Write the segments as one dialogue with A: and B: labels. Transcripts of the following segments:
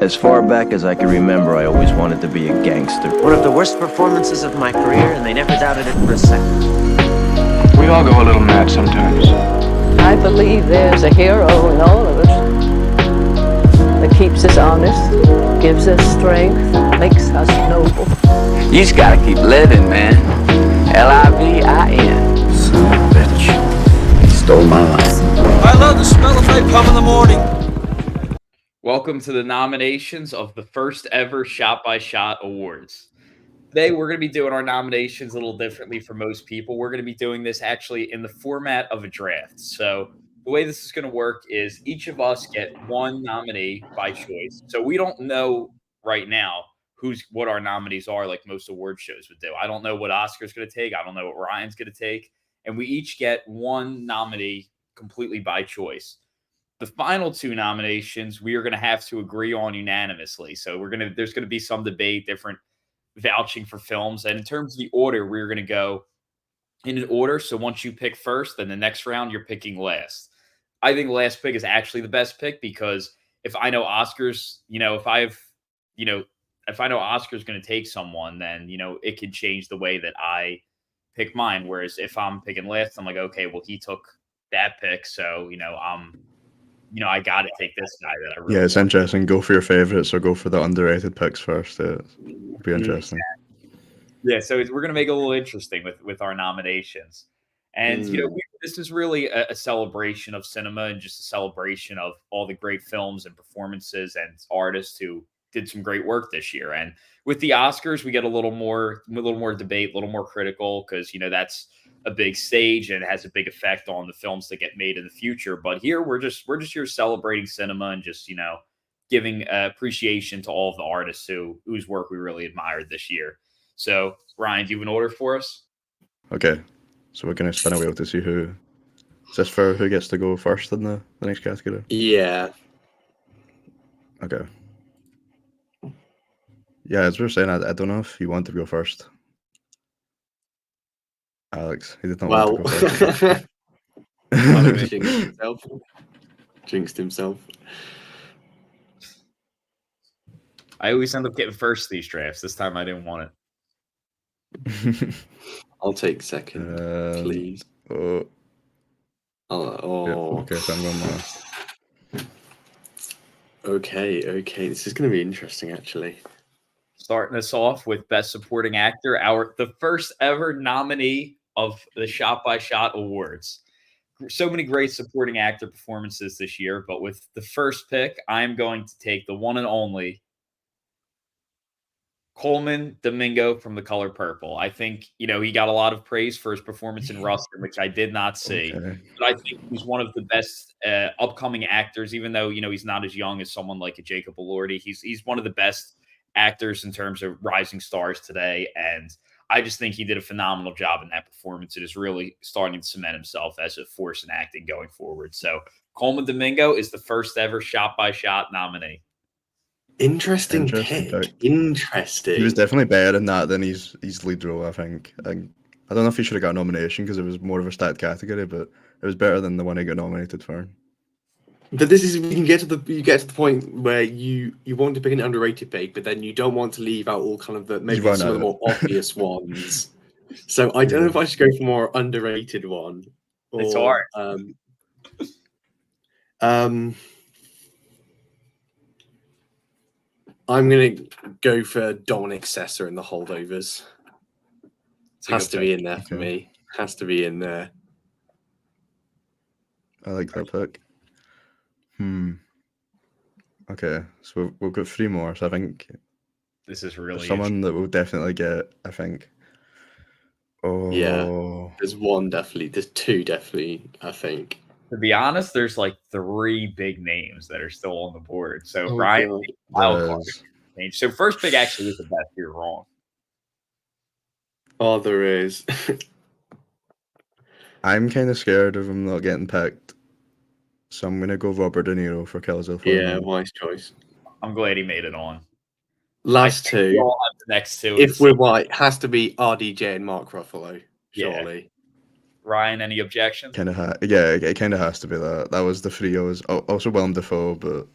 A: As far back as I can remember, I always wanted to be a gangster.
B: One of the worst performances of my career, and they never doubted it for a second.
C: We all go a little mad sometimes.
D: I believe there's a hero in all of us that keeps us honest, gives us strength, makes us noble.
E: You just gotta keep living, man. Livin.
A: Son of a bitch. He stole my life.
B: I love the smell of napalm in the morning.
F: Welcome to the nominations of the first ever Shot by Shot Awards. Today, we're going to be doing our nominations a little differently for most people. We're going to be doing this actually in the format of a draft. So, the way this is going to work is each of us get one nominee by choice. So, we don't know right now what our nominees are, like most award shows would do. I don't know what Oscar's going to take. I don't know what Ryan's going to take. And we each get one nominee completely by choice. The final two nominations we are going to have to agree on unanimously. So there's going to be some debate, different vouching for films. And in terms of the order, we're going to go in an order. So once you pick first, then the next round you're picking last. I think last pick is actually the best pick because if I know Oscar's, if I know Oscar's going to take someone, then it could change the way that I pick mine. Whereas if I'm picking last, I'm like, okay, well he took that pick, so I got to take this guy that I really
G: it's interesting. Go for your favorites or go for the underrated picks first. It'll be interesting.
F: Yeah, so we're going to make it a little interesting with our nominations. And, this is really a celebration of cinema and just a celebration of all the great films and performances and artists who did some great work this year. And with the Oscars, we get a little more debate, a little more critical because, that's a big stage and it has a big effect on the films that get made in the future. But here we're just here celebrating cinema and just, giving appreciation to all of the artists whose work we really admired this year. So, Ryan, do you have an order for us?
G: Okay. So we're going to spin a wheel to see who... Is this for who gets to go first in the next category?
H: Yeah.
G: Okay. Yeah, as we were saying, I don't know if you want to go first. Alex, he did not want to go first.
H: Alex jinxed himself.
F: I always end up getting first these drafts. This time I didn't want
G: it.
H: I'll take second, please.
G: Yeah, okay, so I'm going last.
H: Okay. This is going to be interesting, actually.
F: Starting us off with Best Supporting Actor, the first ever nominee of the Shot by Shot Awards. So many great supporting actor performances this year, but with the first pick, I'm going to take the one and only Colman Domingo from The Color Purple. I think, he got a lot of praise for his performance in Rustin, which I did not see. Okay. But I think he's one of the best upcoming actors, even though, he's not as young as someone like a Jacob Elordi. He's one of the best actors in terms of rising stars today. And I just think he did a phenomenal job in that performance. It is really starting to cement himself as a force in acting going forward. So Colman Domingo is the first ever Shot by Shot nominee.
H: Interesting pick. Interesting.
G: He was definitely better in that than his lead role, I think. I don't know if he should have got a nomination because it was more of a stat category, but it was better than the one he got nominated for.
H: But this is you get to the point where you want to pick an underrated pick, but then you don't want to leave out all kind of some of the more obvious ones. So I don't know if I should go for a more underrated one. Or,
F: it's hard.
H: I'm going to go for Dominic Sessa in The Holdovers. Has to be in there for me. Has to be in there.
G: I like that pick. Okay, so we've got three more. So I think
F: this is really
G: someone that will definitely get. I think. Oh
H: yeah, there's one definitely. There's two definitely. I think.
F: To be honest, there's like three big names that are still on the board. So Ryan, so first pick actually is the best. You're wrong.
H: Oh, there is.
G: I'm kind of scared of him not getting picked. So I'm going to go Robert De Niro for Killers of the Flower Moon.
H: Yeah, wise choice.
F: I'm glad he made it on.
H: Last two.
F: The next two.
H: If we're white, has to be RDJ and Mark Ruffalo, surely.
F: Yeah. Ryan, any objections?
G: It kind of has to be that. That was the three. I was also Willem Dafoe, but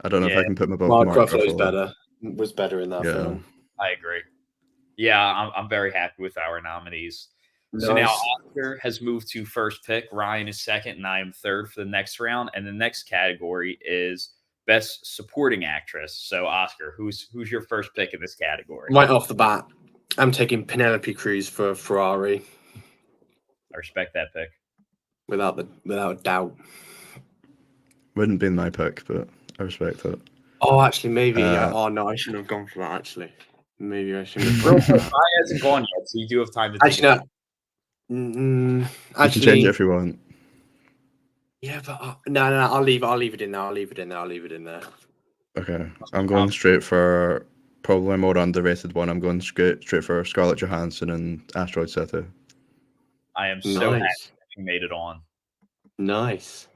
G: I don't know if I
F: Yeah.
G: can put them above
H: Mark
G: Mark
H: Ruffalo's was better in that
G: Yeah.
H: film.
F: I agree. Yeah, I'm very happy with our nominees. So now
H: Nice.
F: Oscar has moved to first pick, Ryan is second, and I am third for the next round. And the next category is Best Supporting Actress. So Oscar, who's your first pick in this category?
H: Right off the bat, I'm taking Penelope Cruz for Ferrari,
F: I respect that pick.
H: without a doubt.
G: Wouldn't be my pick, but I respect it.
H: Oh, actually, maybe.
G: Uh,
H: No, I shouldn't have gone for that. Actually, maybe I shouldn't have
F: Real
H: gone for
F: quick,
H: that.
F: Ryan hasn't gone yet, so you do have time to think.
H: Actually,
F: about
H: no.
G: you can change it if you want.
H: Yeah, but no. I'll leave it in there. I'll leave it in there.
G: Okay, I'm going straight for probably more underrated one. I'm going straight for Scarlett Johansson and Asteroid City.
F: I am so happy
H: Nice.
F: that you made it on.
H: Nice.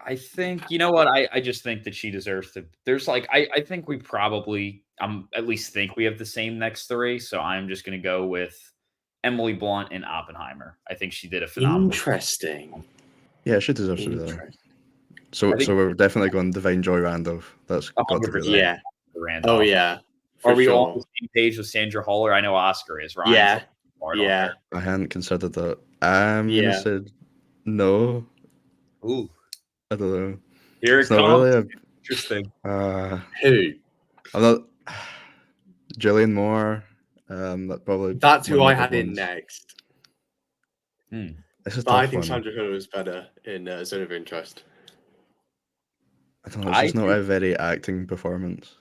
F: I think, you know what? I just think that she deserves to. There's like, I think we probably, at least think we have the same next three. So I'm just going to go with Emily Blunt and Oppenheimer. I think she did a phenomenal.
H: Interesting.
G: Yeah, she deserves to be there. So we're definitely going Divine Joy Randolph. That's got to be there.
H: Yeah.
F: Randolph.
H: Oh yeah.
F: Are we all on the same page with Sandra Huller? I know Oscar is. Ryan's
H: Yeah.
G: I hadn't considered that. I'm gonna say no.
F: Ooh.
G: I don't know.
F: Here
G: it's
F: it
G: not
F: comes.
G: really
F: Interesting.
H: Who?
G: I'm not. Gillian Moore.
H: That's who I had in next.
G: This is
H: But I
G: tough
H: think
G: one.
H: Sandra Hüller was better in Zone of Interest.
G: I don't know. It's just not a very acting performance.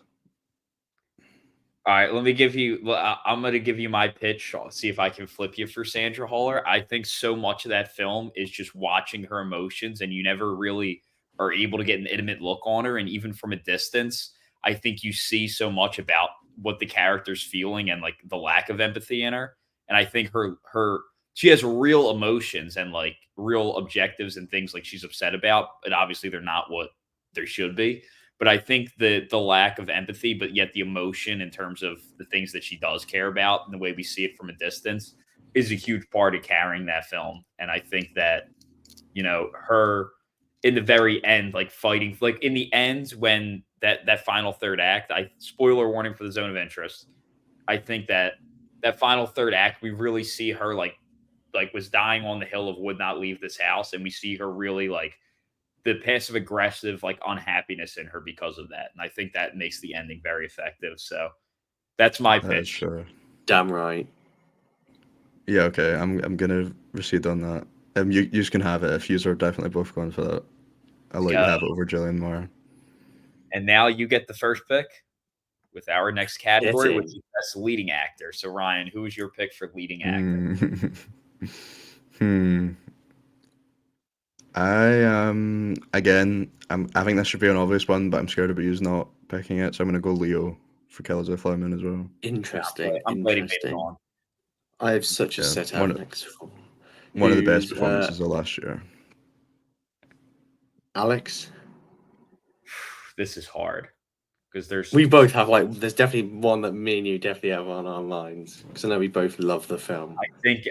F: All right, let me give you. I'm going to give you my pitch. I'll see if I can flip you for Sandra Huller. I think so much of that film is just watching her emotions, and you never really are able to get an intimate look on her. And even from a distance, I think you see so much about what the character's feeling and like the lack of empathy in her. And I think she has real emotions and like real objectives and things like she's upset about, but obviously they're not what there should be. But I think the lack of empathy, but yet the emotion in terms of the things that she does care about and the way we see it from a distance is a huge part of carrying that film. And I think that, her in the very end, like fighting, like in the end, when that final third act, spoiler warning for the Zone of Interest. I think that final third act, we really see her like was dying on the hill of would not leave this house. And we see her really like the passive aggressive like unhappiness in her because of that. And I think that makes the ending very effective. So that's my pitch.
G: Sure.
H: Damn right.
G: Yeah, okay. I'm gonna recede on that. You can have it if you are definitely both going for that. I'll let you have it over Gillian Moore.
F: And now you get the first pick with our next category, which is best leading actor. So Ryan, who is your pick for leading actor?
G: I think this should be an obvious one, but I'm scared about you not picking it, so I'm gonna go Leo for Killers of the Flower Moon as well.
H: Interesting.
F: I'm glad he made it on.
H: I have such a set out next film.
G: One of the best performances of last year.
H: Alex?
F: This is hard. Because
H: we both have there's definitely one that me and you definitely have on our minds because I know we both love the film.
F: I think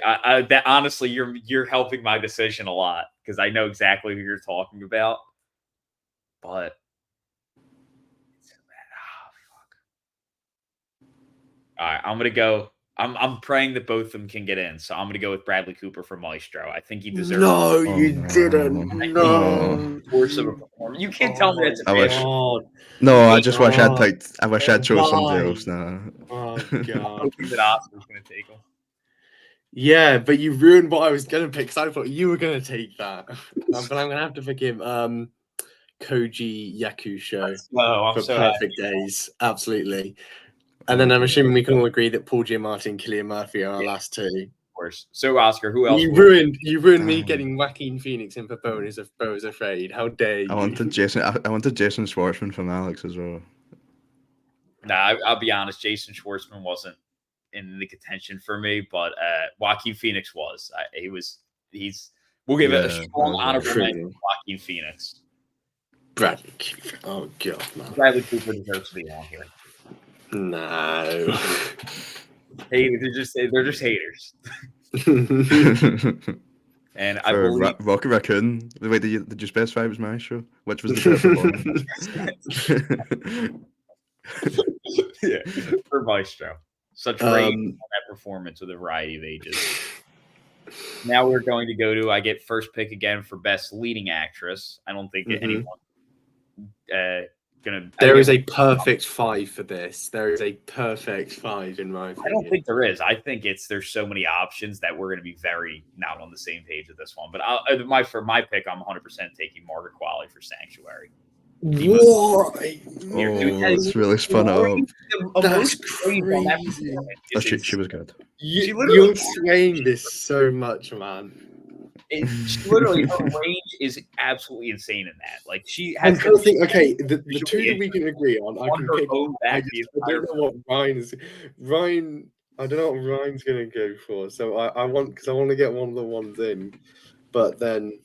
F: that honestly you're helping my decision a lot because I know exactly who you're talking about. But all right, I'm gonna go. I'm praying that both of them can get in, so I'm gonna go with Bradley Cooper for Maestro. I think he deserves.
H: No, you didn't. No,
F: force of a performance. You can't tell me that's a pitch.
G: No, I just wish I'd picked. I wish I'd chose somebody else now.
H: Oh god!
F: Hoping that Oscar's gonna take him.
H: Yeah, but you ruined what I was gonna pick. Because I thought you were gonna take that, but I'm gonna have to pick him. Koji Yakusho for
F: so
H: Perfect Days, absolutely. And then I'm assuming we can all agree that Paul Giamatti and Cillian Murphy are our last two.
F: Of course. So Oscar, who else?
H: You ruined me getting Joaquin Phoenix in for Beau is Afraid. How dare you?
G: I wanted Jason Schwartzman from Alex as well.
F: Nah, I'll be honest. Jason Schwartzman wasn't in the contention for me, but Joaquin Phoenix was. We'll give it a strong honorable mention to Joaquin Phoenix.
H: Bradley Cooper. Oh god, man.
F: Bradley Cooper deserves to be on here.
H: No.
F: Hey, they're just haters. And I
G: For
F: believe
G: Rocket Raccoon, wait, did you specify it was my show? Which was the better performance?
F: yeah, for Maestro. Such range on that performance with a variety of ages. Now we're going to go to I get first pick again for best leading actress. I don't think anyone gonna.
H: There is a perfect 5 for this. There is a perfect 5 in my opinion.
F: I don't think there is. I think there's so many options that we're going to be very not on the same page with this one. But for my pick, I'm 100% taking Margaret Qualley for Sanctuary.
H: Why?
G: Oh, that's really spun up.
H: That's crazy.
G: She was good.
H: You're swaying this so much, man.
F: She literally, her range is absolutely insane in that. Like she
H: I'm
F: has.
H: trying to think. Okay, the two that we can agree on, I can
F: her
H: pick.
F: own back the
H: I don't
F: entire
H: know what Ryan. I don't know what Ryan's gonna go for. So I want to get one of the ones in, but then,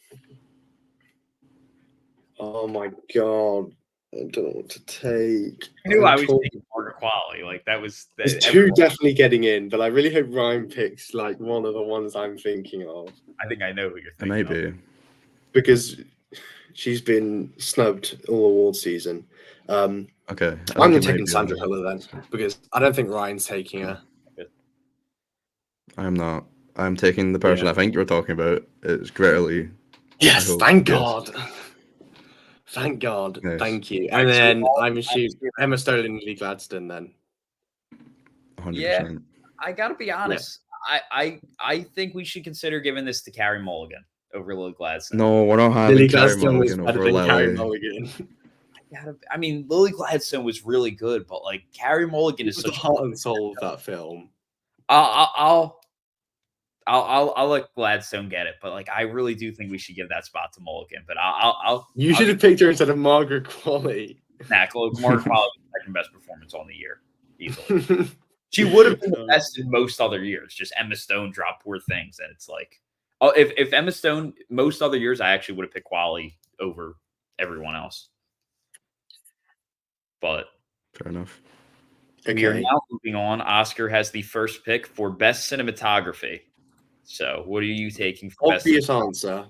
H: oh my god, I don't know what to take.
F: I knew I was taking Margaret Qualley. Like that was.
H: There's two definitely getting in, but I really hope Ryan picks like one of the ones I'm thinking of.
F: I think I know who you're thinking.
G: Maybe
H: because she's been snubbed all award season.
G: Okay,
H: I'm going to take Sandra Hüller then, because I don't think Ryan's taking her.
G: I'm not. I'm taking the person I think you're talking about. It's Greta Lee.
H: Yes, thank God. Thank God.
G: Yes.
H: Thank you. And then I'm assuming Emma Stone and Lily Gladstone then.
G: 100%.
F: Yeah, I got to be honest. Yeah. I think we should consider giving this to Carey Mulligan over Lily Gladstone.
G: No, we're not having Carey Mulligan over Lily.
H: Carey Mulligan.
F: I mean, Lily Gladstone was really good, but like Carey Mulligan is such
H: the heart and soul of that film.
F: I'll let Gladstone get it, but like I really do think we should give that spot to Mulligan. But
H: You should have picked her instead of Margaret Qualley.
F: Nah, Margaret Qualley was the second best performance on the year, easily. She would have been the best in most other years. Just Emma Stone dropped Poor Things, and it's like, oh, if Emma Stone most other years, I actually would have picked Qualley over everyone else. But
G: fair enough.
F: We are now moving on. Oscar has the first pick for best cinematography. So, what are you taking for
H: obvious answer?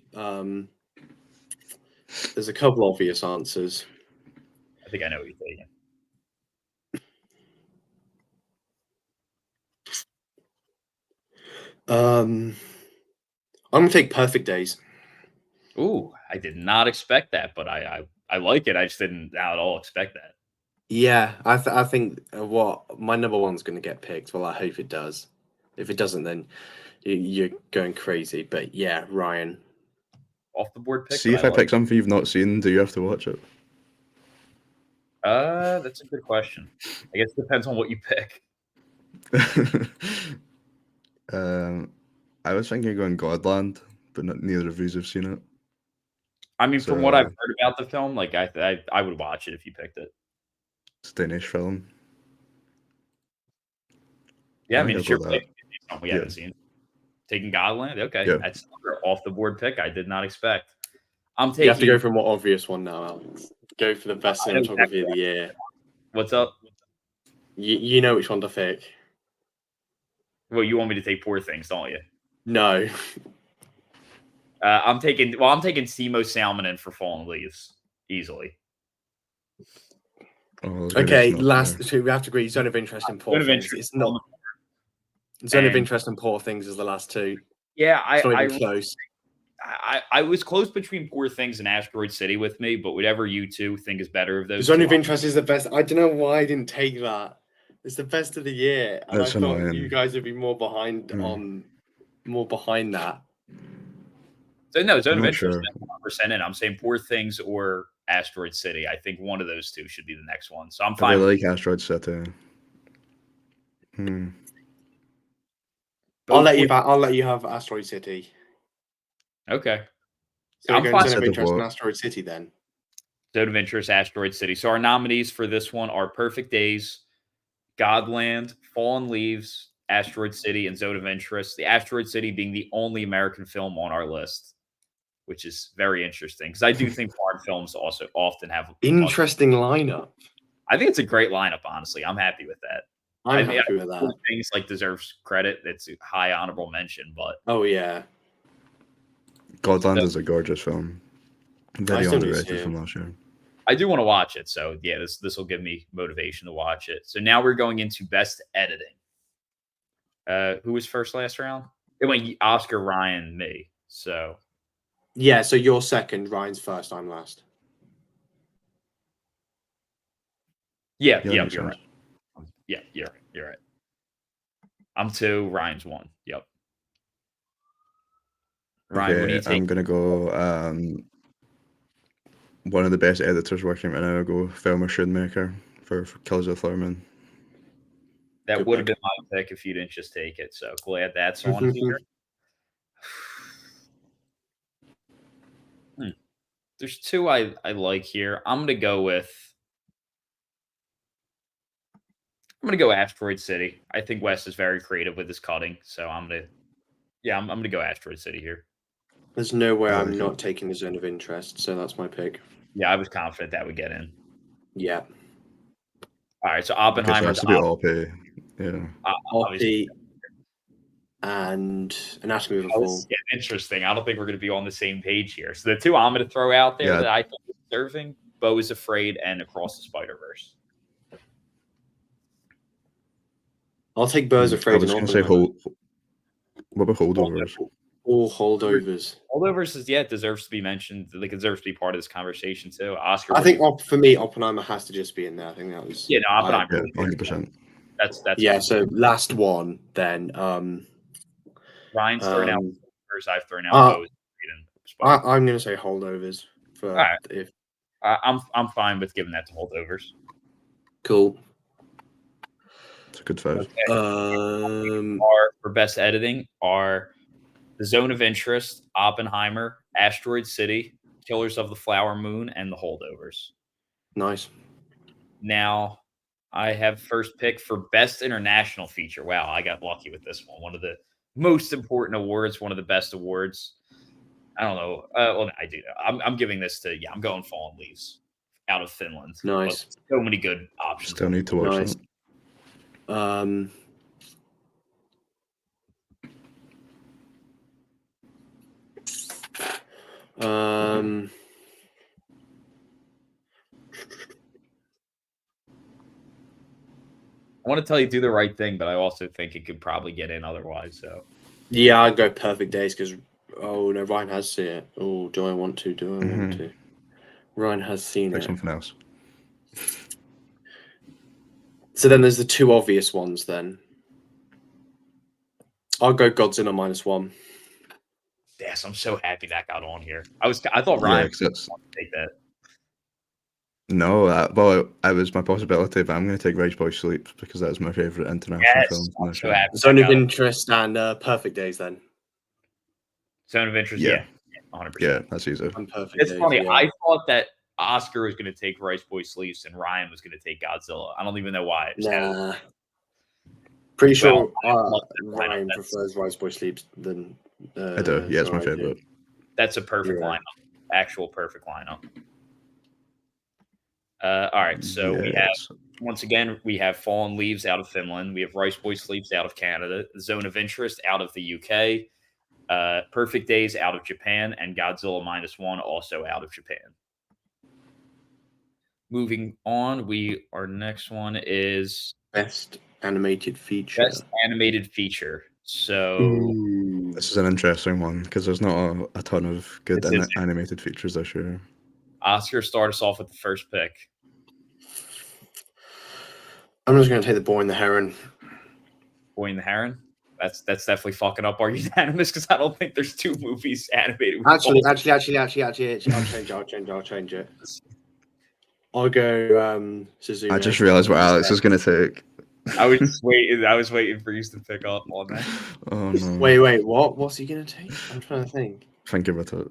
H: There's a couple obvious answers.
F: I think I know what you're taking.
H: I'm gonna take Perfect Days.
F: Ooh, I did not expect that, but I like it. I just didn't at all expect that.
H: Yeah, I think what my number one's going to get picked. Well, I hope it does. If it doesn't, then you're going crazy. But yeah, Ryan.
F: Off the board pick.
G: See if I pick something you've not seen, do you have to watch it?
F: That's a good question. I guess it depends on what you pick.
G: I was thinking of going Godland, but neither of you have seen it.
F: I mean, from what I've heard about the film, like I would watch it if you picked it.
G: It's a Danish film.
F: Yeah, I mean, it's your pick. We haven't seen. Taking Godland, okay, that's another off the board pick. I did not expect. I'm taking.
H: You have to go for a more obvious one now, Alex. Go for the best cinematography of the year.
F: What's up?
H: You know which one to pick.
F: Well, you want me to take Poor Things, don't you?
H: No.
F: I'm taking Timo Salminen for Fallen Leaves easily.
G: Oh,
H: okay, so we have to agree. Zone of Interest and Poor Things. It's not. Zone of Interest and Poor Things is the last two.
F: Yeah,
H: it's not even close.
F: I was close between Poor Things and Asteroid City with me, but whatever you two think is better of those.
H: Zone of Interest is the best. I don't know why I didn't take that. It's the best of the year, and
G: That's
H: I thought
G: annoying.
H: you guys would be more behind that.
F: So no, Zone of Interest, 100% in. I'm saying Poor Things or Asteroid City. I think one of those two should be the next one. So I'm fine.
G: I really like Asteroid City.
H: I'll let you have Asteroid City.
F: Okay.
H: So we're going Zone of Interest and Asteroid City then.
F: Zone of Interest, Asteroid City. So our nominees for this one are Perfect Days, Godland, Fallen Leaves, Asteroid City, and Zone of Interest. The Asteroid City being the only American film on our list, which is very interesting because I do think foreign films also often have
H: interesting lineup.
F: I think it's a great lineup. Honestly, I'm happy with that.
H: I'm happy with that.
F: Things like deserves credit. It's a high honorable mention, but
H: oh yeah.
G: Godland is a gorgeous film. Very
H: still need to see
G: underrated
H: it.
G: from last year.
F: I do want to watch it, so yeah, this will give me motivation to watch it. So now we're going into best editing. Who was first last round? It went Oscar, Ryan, me. So
H: Yeah, so you're second, Ryan's first, I'm last.
F: yeah,
G: Yeah, that
F: yep,
G: makes
F: you're
G: sense.
F: right. Yeah, you're right. I'm 2, Ryan's 1. Yep. Ryan, what do you
G: Okay,
F: take?
G: I'm gonna go. One of the best editors working right now. I'll go Thelma Schoonmaker for Killers of the Flower Moon.
F: That
H: Good
F: would have
H: pick.
F: been my pick if you didn't just take it. So glad that's on here. There's 2 I like here. I'm gonna go Asteroid City. I think Wes is very creative with his cutting, so I'm gonna go Asteroid City here.
H: There's no way
G: I
H: I'm
G: like
H: not
G: it.
H: taking the zone of interest, so that's my pick.
F: Yeah, I was confident that would get in.
H: Yeah.
F: All right, so
G: Okay, so it
F: Oppenheimer's
G: has to be Opie. Yeah.
F: obviously.
H: Opie and Anatomy of a Fall.
F: Yeah, interesting. I don't think we're going to be on the same page here. So the 2 I'm going to throw out there
G: Yeah.
F: that I think are deserving: Beau is Afraid and Across the Spider-Verse.
H: I'll take Birds
G: I
H: Afraid
G: was
H: and
G: gonna say
H: Oppenheimer.
G: What about Holdovers?
H: All holdovers.
F: Holdovers it deserves to be mentioned. Like, it deserves to be part of this conversation too. Oscar,
H: I think for me, Oppenheimer has to just be in there. I think that was.
F: yeah, no, Oppenheimer.
G: Yeah, 100%.
F: That's
H: Yeah. So last one then.
F: Ryan's thrown out
H: Um,
F: Holdovers. I've thrown out Beau is Afraid and Spider-Verse.
H: I'm going to say holdovers for
F: All right.
H: if
F: I'm fine with giving that to Holdovers.
H: cool.
G: It's a good five.
F: Okay. For best editing are The Zone of Interest, Oppenheimer, Asteroid City, Killers of the Flower Moon, and The Holdovers.
H: Nice.
F: Now, I have first pick for Best International Feature. Wow, I got lucky with this one. One of the most important awards, one of the best awards. I don't know. Well, I do know. I'm giving this to, I'm going Fallen Leaves out of Finland.
H: Nice.
F: But so many good options.
G: Still need to watch
H: Nice.
G: that.
F: I want to tell you do the right thing, but I also think it could probably get in otherwise. So
H: Yeah, I'd go Perfect Days because no, Ryan has seen it. Oh, do I want to? Do I want to? Ryan has seen
G: Pick
H: it.
G: something else.
H: So then there's the 2 obvious ones. Then I'll go Godzilla -1.
F: yes, I'm so happy that got on here. I thought Ryan would take that.
G: No, well, it was my possibility, but I'm going to take Rage Boy Sleeps because that is my favorite international film.
F: I'm so happy.
H: Zone of Interest and Perfect Days. Then
F: Zone of Interest,
G: Yeah.
F: 100%.
G: Yeah, that's easy.
F: It's funny. I thought that Oscar was going to take Rice Boy Sleeps and Ryan was going to take Godzilla. I don't even know why.
H: Nah. Pretty sure Ryan prefers Rice Boy Sleeps than.
G: I do. Yeah, it's my favorite.
F: That's a perfect lineup. Actual perfect lineup. All right. So we have, once again, we have Fallen Leaves out of Finland. We have Rice Boy Sleeps out of Canada. Zone of Interest out of the UK. Perfect Days out of Japan. And Godzilla -1 also out of Japan. Moving on, our next one is
H: Best Animated Feature.
F: Best Animated Feature. So
G: this is an interesting one because there's not a ton of good animated features this year.
F: Oscar, start us off with the first pick.
H: I'm just going to take The Boy and the Heron.
F: Boy and the Heron? That's definitely fucking up our unanimous because I don't think there's 2 movies animated.
H: Actually, I'll change it. I'll go Suzume.
G: I just realized what Alex is going to take.
F: I was waiting for you to pick up on that.
G: Oh no!
H: Wait, what? What's he going to take? I'm trying to think.
G: Think about it.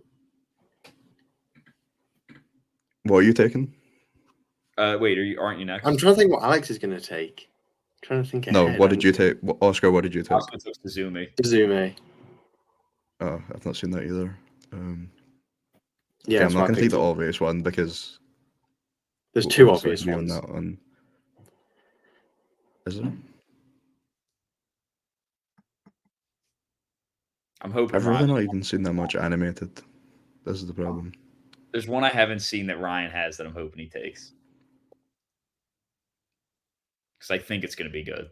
G: What are you taking?
F: Wait, aren't you next?
H: I'm trying to think what Alex is going to take. I'm trying to think ahead.
G: No, what did you take? Oscar, what did you take?
F: Oscar took Suzume.
H: Suzume.
G: Oh, I've not seen that either.
H: Yeah,
G: okay, I'm not going to take the obvious one because
H: there's 2 obvious ones.
G: On that one. Is it?
F: I'm hoping
G: I've really
F: Ryan.
G: not even seen that much animated. This is the problem.
F: There's one I haven't seen that Ryan has that I'm hoping he takes. Because I think it's going to be good.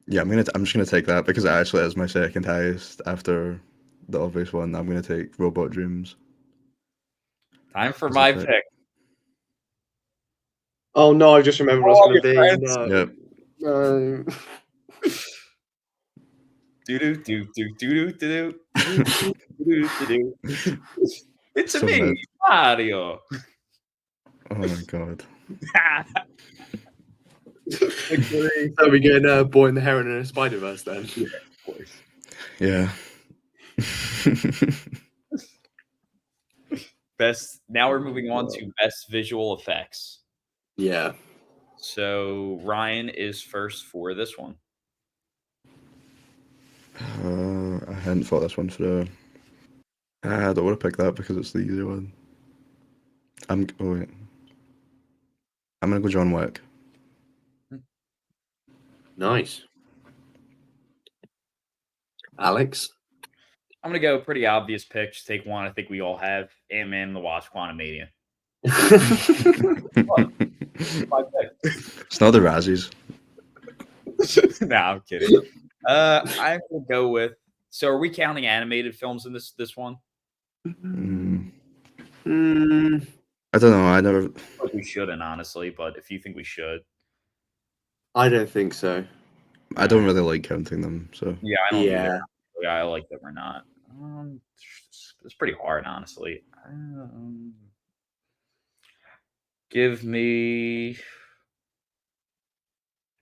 G: Yeah, I'm just gonna take that because it actually is my second highest after the obvious one. I'm gonna take Robot Dreams.
F: Time for
G: As
F: my
G: a pick.
F: pick.
H: Oh no, I just remembered what it's
F: Oh,
H: going to
F: your
H: be.
F: friends.
H: No.
G: Yep.
H: No.
F: Do do do do do do do do do. It's
G: So
F: me,
G: mad.
F: Mario.
G: Oh my god.
F: Victory.
H: So we getting Boy and the Heron and a Spider-Verse then?
F: Yeah, of course.
G: Yeah.
F: Best. Now we're moving on to best visual effects.
H: Yeah.
F: So Ryan is first for this one.
G: I hadn't thought this one through. I don't want to pick that because it's the easy one. Oh wait. I'm gonna go John Wick.
H: Nice. Alex?
F: I'm gonna go pretty obvious pick. Just take one. I think we all have Ant-Man and the Wasp: Quantumania.
G: It's not the Razzies.
F: Nah, I'm kidding. I'm gonna go with. So, are we counting animated films in this one?
G: I don't know. I never.
F: Like we shouldn't, honestly. But if you think we should,
H: I don't think so.
G: I don't really like counting them. So
F: yeah, I don't
H: Yeah.
F: either. Yeah, I like them or not. It's pretty hard, honestly. Give me.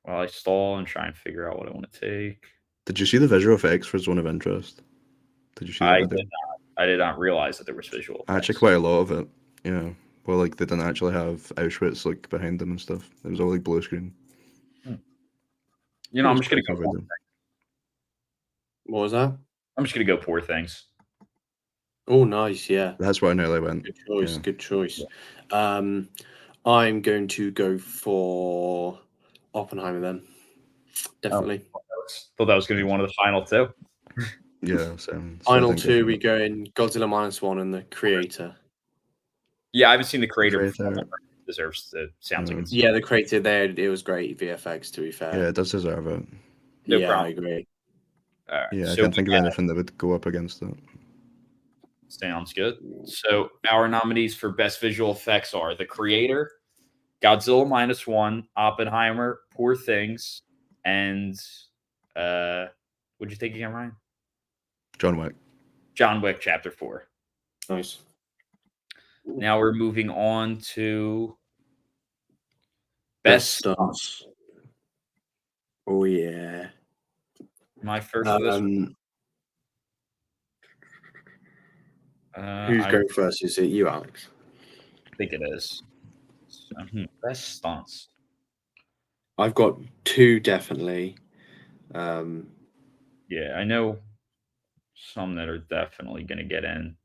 F: While I stall and try and figure out what I want to take.
G: did you see the visual effects for Zone of Interest? Did you see that
F: I
G: video?
F: did not. I did not realize that there was visual effects.
G: Actually, quite a lot of it. Yeah. Well, like they didn't actually have Auschwitz like behind them and stuff. It was all like blue screen.
F: You know, I'm just gonna go.
H: What was that?
F: I'm just gonna go Poor Things.
H: Oh, nice. Yeah.
G: That's where I nearly went.
H: Good choice.
G: Yeah.
H: Good choice. I'm going to go for Oppenheimer then. Definitely.
F: Thought that was going to be one of the final two.
G: Yeah. So
H: Final two, we go in Godzilla -1 and The Creator.
F: Yeah, I haven't seen The Creator.
G: Creator.
F: Deserves to sounds like it's
H: Yeah, The Creator there, it was great VFX, to be fair.
G: Yeah, it does deserve it.
F: No
H: yeah,
F: problem.
H: I agree.
F: All right,
G: Yeah, I
F: so
G: can't think of anything that would go up against it.
F: sounds good. So our nominees for best visual effects are The Creator, Godzilla -1, Oppenheimer, Poor Things, and what'd you think again, Ryan?
G: John Wick.
F: John Wick Chapter 4.
H: Nice.
F: Now we're moving on to best
H: Stunts. Oh yeah.
F: My first for this one.
H: Who's going first? Is it you, Alex?
F: I think it is. Best stunts.
H: I've got two definitely.
F: Yeah, I know some that are definitely going to get in.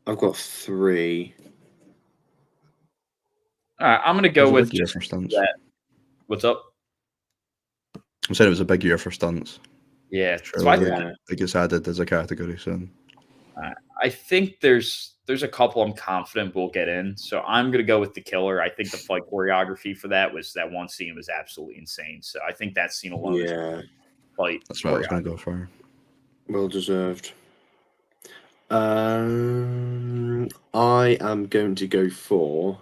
H: I've got three.
F: All right, I'm going to go with
G: year for stunts.
F: That. What's up?
G: I said it was a big year for stunts.
F: Yeah,
G: so I think it gets added as a category soon.
F: I think there's a couple I'm confident will get in. So I'm going to go with The Killer. I think the fight choreography for that one scene was absolutely insane. So I think that scene alone is fight.
G: That's what I was going to go for.
H: Well deserved. I am going to go for.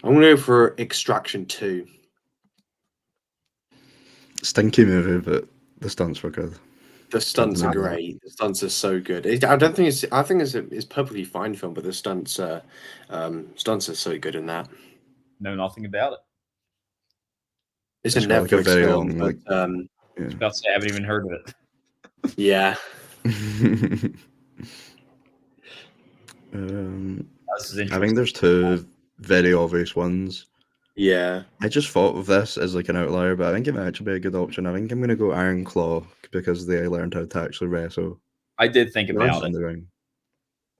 H: I'm going to go for Extraction 2.
G: Stinky movie, but the stunts were good.
H: The stunts are great. The stunts are so good. I think it's a perfectly fine film, but the stunts are so good in that.
F: Know nothing about it.
H: It's a Netflix film.
F: I was about to say I haven't even heard of it.
H: Yeah.
G: I think there's two very obvious ones.
H: Yeah.
G: I just thought of this as like an outlier, but I think it might actually be a good option. I think I'm going to go Iron Claw because they learned how to actually wrestle.
F: I did think about it.
G: The ring.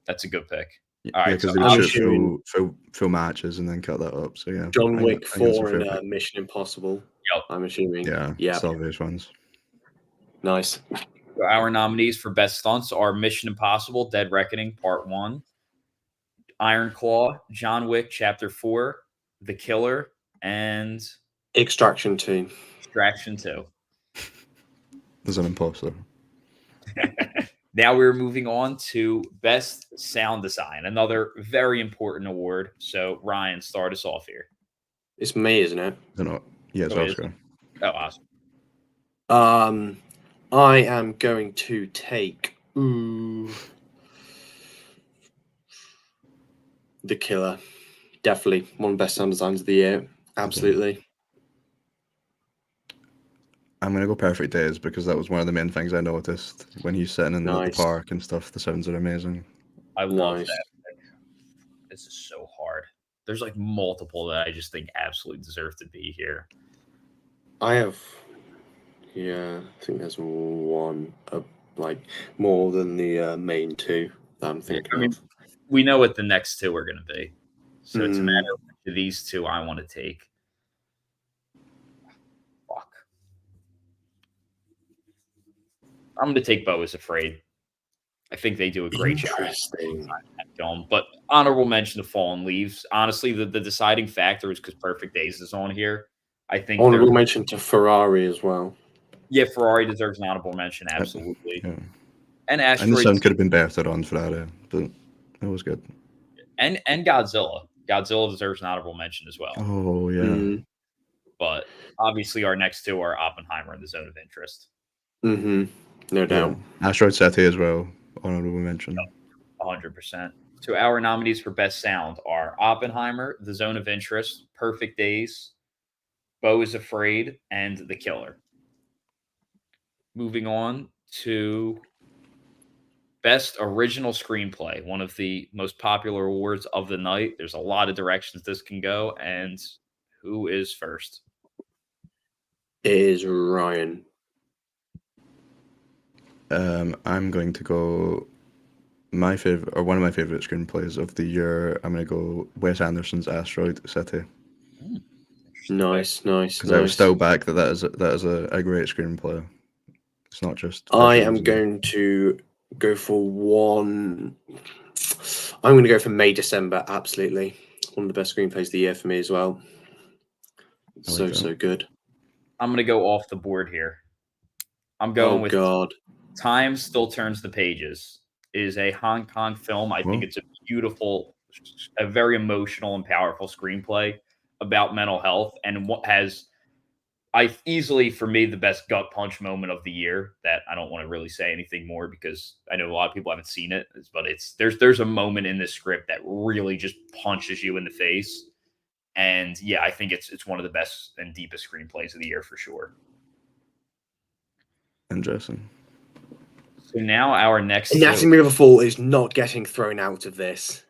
F: That's a good pick. All right,
G: because
F: so
G: they
H: I'm
G: would shoot
H: assuming
G: full matches and then cut that up. So yeah,
H: John
G: I
H: Wick
G: think that's a
H: 4
G: fair
H: and
G: pick.
H: Mission Impossible.
F: Yep.
H: I'm assuming.
G: Yeah,
H: Yeah.
G: it's obvious ones.
H: Nice.
F: Our nominees for best stunts are Mission Impossible: Dead Reckoning Part 1, Iron Claw, John Wick Chapter 4, The Killer, and
H: Extraction 2.
F: Extraction 2.
G: There's an imposter.
F: Now we're moving on to best sound design, another very important award. So Ryan, start us off here.
H: It's me, isn't it?
G: They're not. Yeah, it's
F: Oh, it is?
G: Oscar.
F: Oh, awesome.
H: I am going to take The Killer. Definitely one of the best sound designs of the year. Absolutely.
G: I'm gonna go Perfect Days because that was one of the main things I noticed when he's sitting in the
H: Nice.
G: park and stuff. The sounds are amazing.
F: I love
H: Nice.
F: that. This is so hard. There's like multiple that I just think absolutely deserve to be here.
H: I have, I think there's one like more than the main two that I'm thinking
F: I mean,
H: of.
F: we know what the next two are going to be. So it's a
H: Mm.
F: matter of which of these two I want to take. Fuck. I'm going to take Beau is Afraid. I think they do a great job
H: Interesting.
F: that film. But honorable mention to Fallen Leaves. Honestly, the deciding factor is because Perfect Days is on here. I think
H: Honorable mention to Ferrari as well.
F: Yeah, Ferrari deserves an honorable mention, absolutely.
G: Yeah.
F: And
G: And the
F: Asteroid
G: sound could have been better on Friday, but it was good.
F: and Godzilla. Godzilla deserves an honorable mention as well.
G: Oh yeah.
H: Mm.
F: But obviously our next two are Oppenheimer and The Zone of Interest.
H: Mm-hmm. No doubt.
G: Asteroid City as well. Honorable mention.
F: 100%. So our nominees for best sound are Oppenheimer, The Zone of Interest, Perfect Days, Beau is Afraid, and The Killer. Moving on to best original screenplay, one of the most popular awards of the night. There's a lot of directions this can go, and who is first?
H: It is Ryan.
G: I'm going to go my favorite or one of my favorite screenplays of the year. I'm going to go Wes Anderson's Asteroid City.
H: Nice.
G: Because I was still back that is a great screenplay. It's not just.
H: I am going to go for one. I'm going to go for May December. Absolutely, one of the best screenplays of the year for me as well. So good.
F: I'm going to go off the board here. I'm going with
H: God.
F: Time Still Turns the Pages. It is a Hong Kong film. I think it's a beautiful, a very emotional and powerful screenplay about mental health and what has easily for me the best gut punch moment of the year. That I don't want to really say anything more because I know a lot of people haven't seen it, but there's a moment in this script that really just punches you in the face. And yeah, I think it's one of the best and deepest screenplays of the year for sure.
G: Interesting.
F: So now our next
H: Anatomy of a Fall is not getting thrown out of this.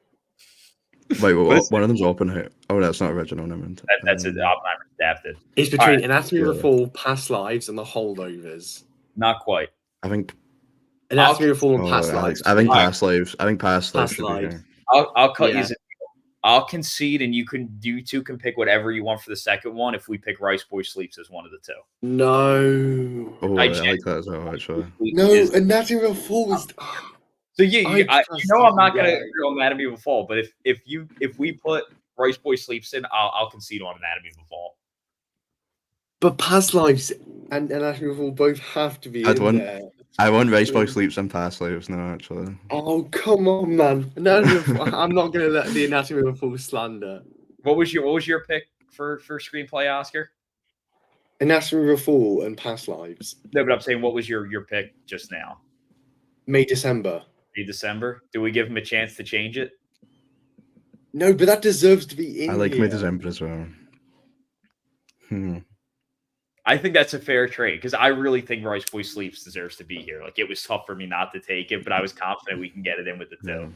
G: Wait, one of them's Oppenheimer. Oh, that's not original. Never mind.
F: That's it. Oppenheimer adapted.
H: It's between Anatomy of a Fall, Past Lives, and The Holdovers.
F: Not quite.
G: I think
H: Anatomy of a Fall and Past Lives.
G: I think Past Lives. I think Past Lives should be here.
F: I'll cut you. I'll concede, and you two can pick whatever you want for the second one. If we pick Rice Boy Sleeps as one of the two.
H: No.
G: Oh, I like that as well. Actually.
H: No, Anatomy of a Fall is.
F: So I'm not gonna go Anatomy of a Fall, but if we put Rice Boy Sleeps in, I'll concede on Anatomy of a Fall.
H: But Past Lives and Anatomy of a Fall both have to be there.
G: I want Rice Boy Sleeps and Past Lives now, actually.
H: Oh, come on, man. I'm not going to let the Anatomy of a Fall slander.
F: What was your pick for screenplay, Oscar?
H: Anatomy of a Fall and Past Lives.
F: No, but I'm saying, what was your pick just now?
H: May December.
F: May December? Do we give him a chance to change it?
H: No, but that deserves to be in.
G: I like May December as well.
F: I think that's a fair trade because I really think Rice Boy Sleeps deserves to be here. Like, it was tough for me not to take it, but I was confident we can get it in with the two. Yeah.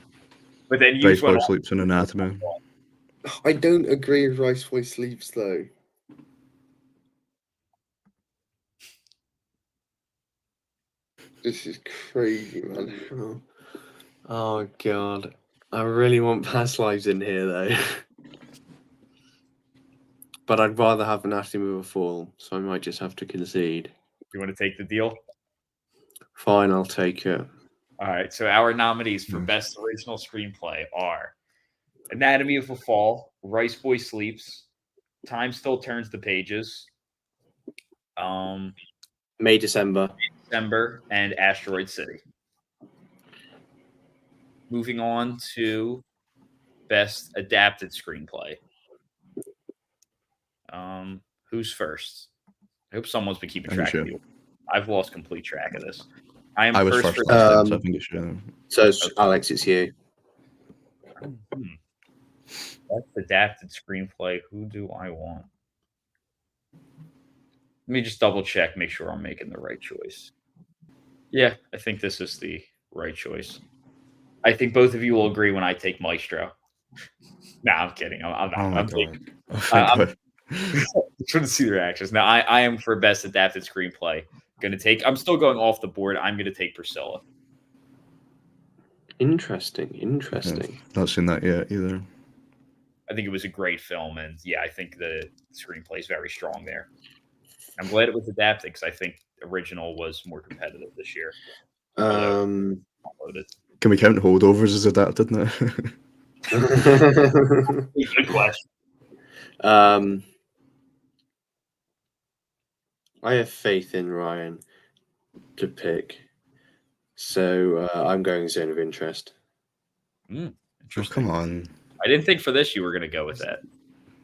F: But then
G: Rice Boy Sleeps and Anatomy.
H: I don't agree with Rice Boy Sleeps though. This is crazy, man. Oh God. I really want Past Lives in here though. But I'd rather have Anatomy of a Fall, so I might just have to concede.
F: You want to take the deal?
H: Fine, I'll take it.
F: All right. So our nominees for Best Original Screenplay are Anatomy of a Fall, Rice Boy Sleeps, Time Still Turns the Pages,
H: May, December,
F: and Asteroid City. Moving on to Best Adapted Screenplay. Who's first? I hope someone's been keeping track of you. I've lost complete track of this. I
G: was
F: first
G: first last time, so I think it should.
H: So Alex, it's you.
F: Best Adapted Screenplay. Who do I want? Let me just double check, make sure I'm making the right choice. Yeah, I think this is the right choice. I think both of you will agree when I take Maestro. Nah, I'm kidding. I'm not.
G: Oh my
F: I'm
G: god.
F: kidding. Trying to see the reactions. Now, I am for Best Adapted Screenplay. I'm still going off the board. I'm going to take Priscilla.
H: Interesting.
G: Yeah, not seen that yet either.
F: I think it was a great film, and yeah, I think the screenplay is very strong there. I'm glad it was adapted because I think the original was more competitive this year.
H: Can
G: we count holdovers as adapted now?
F: Good question.
H: I have faith in Ryan to pick, so I'm going Zone of Interest.
G: Oh, come on.
F: I didn't think for this you were going to go with that.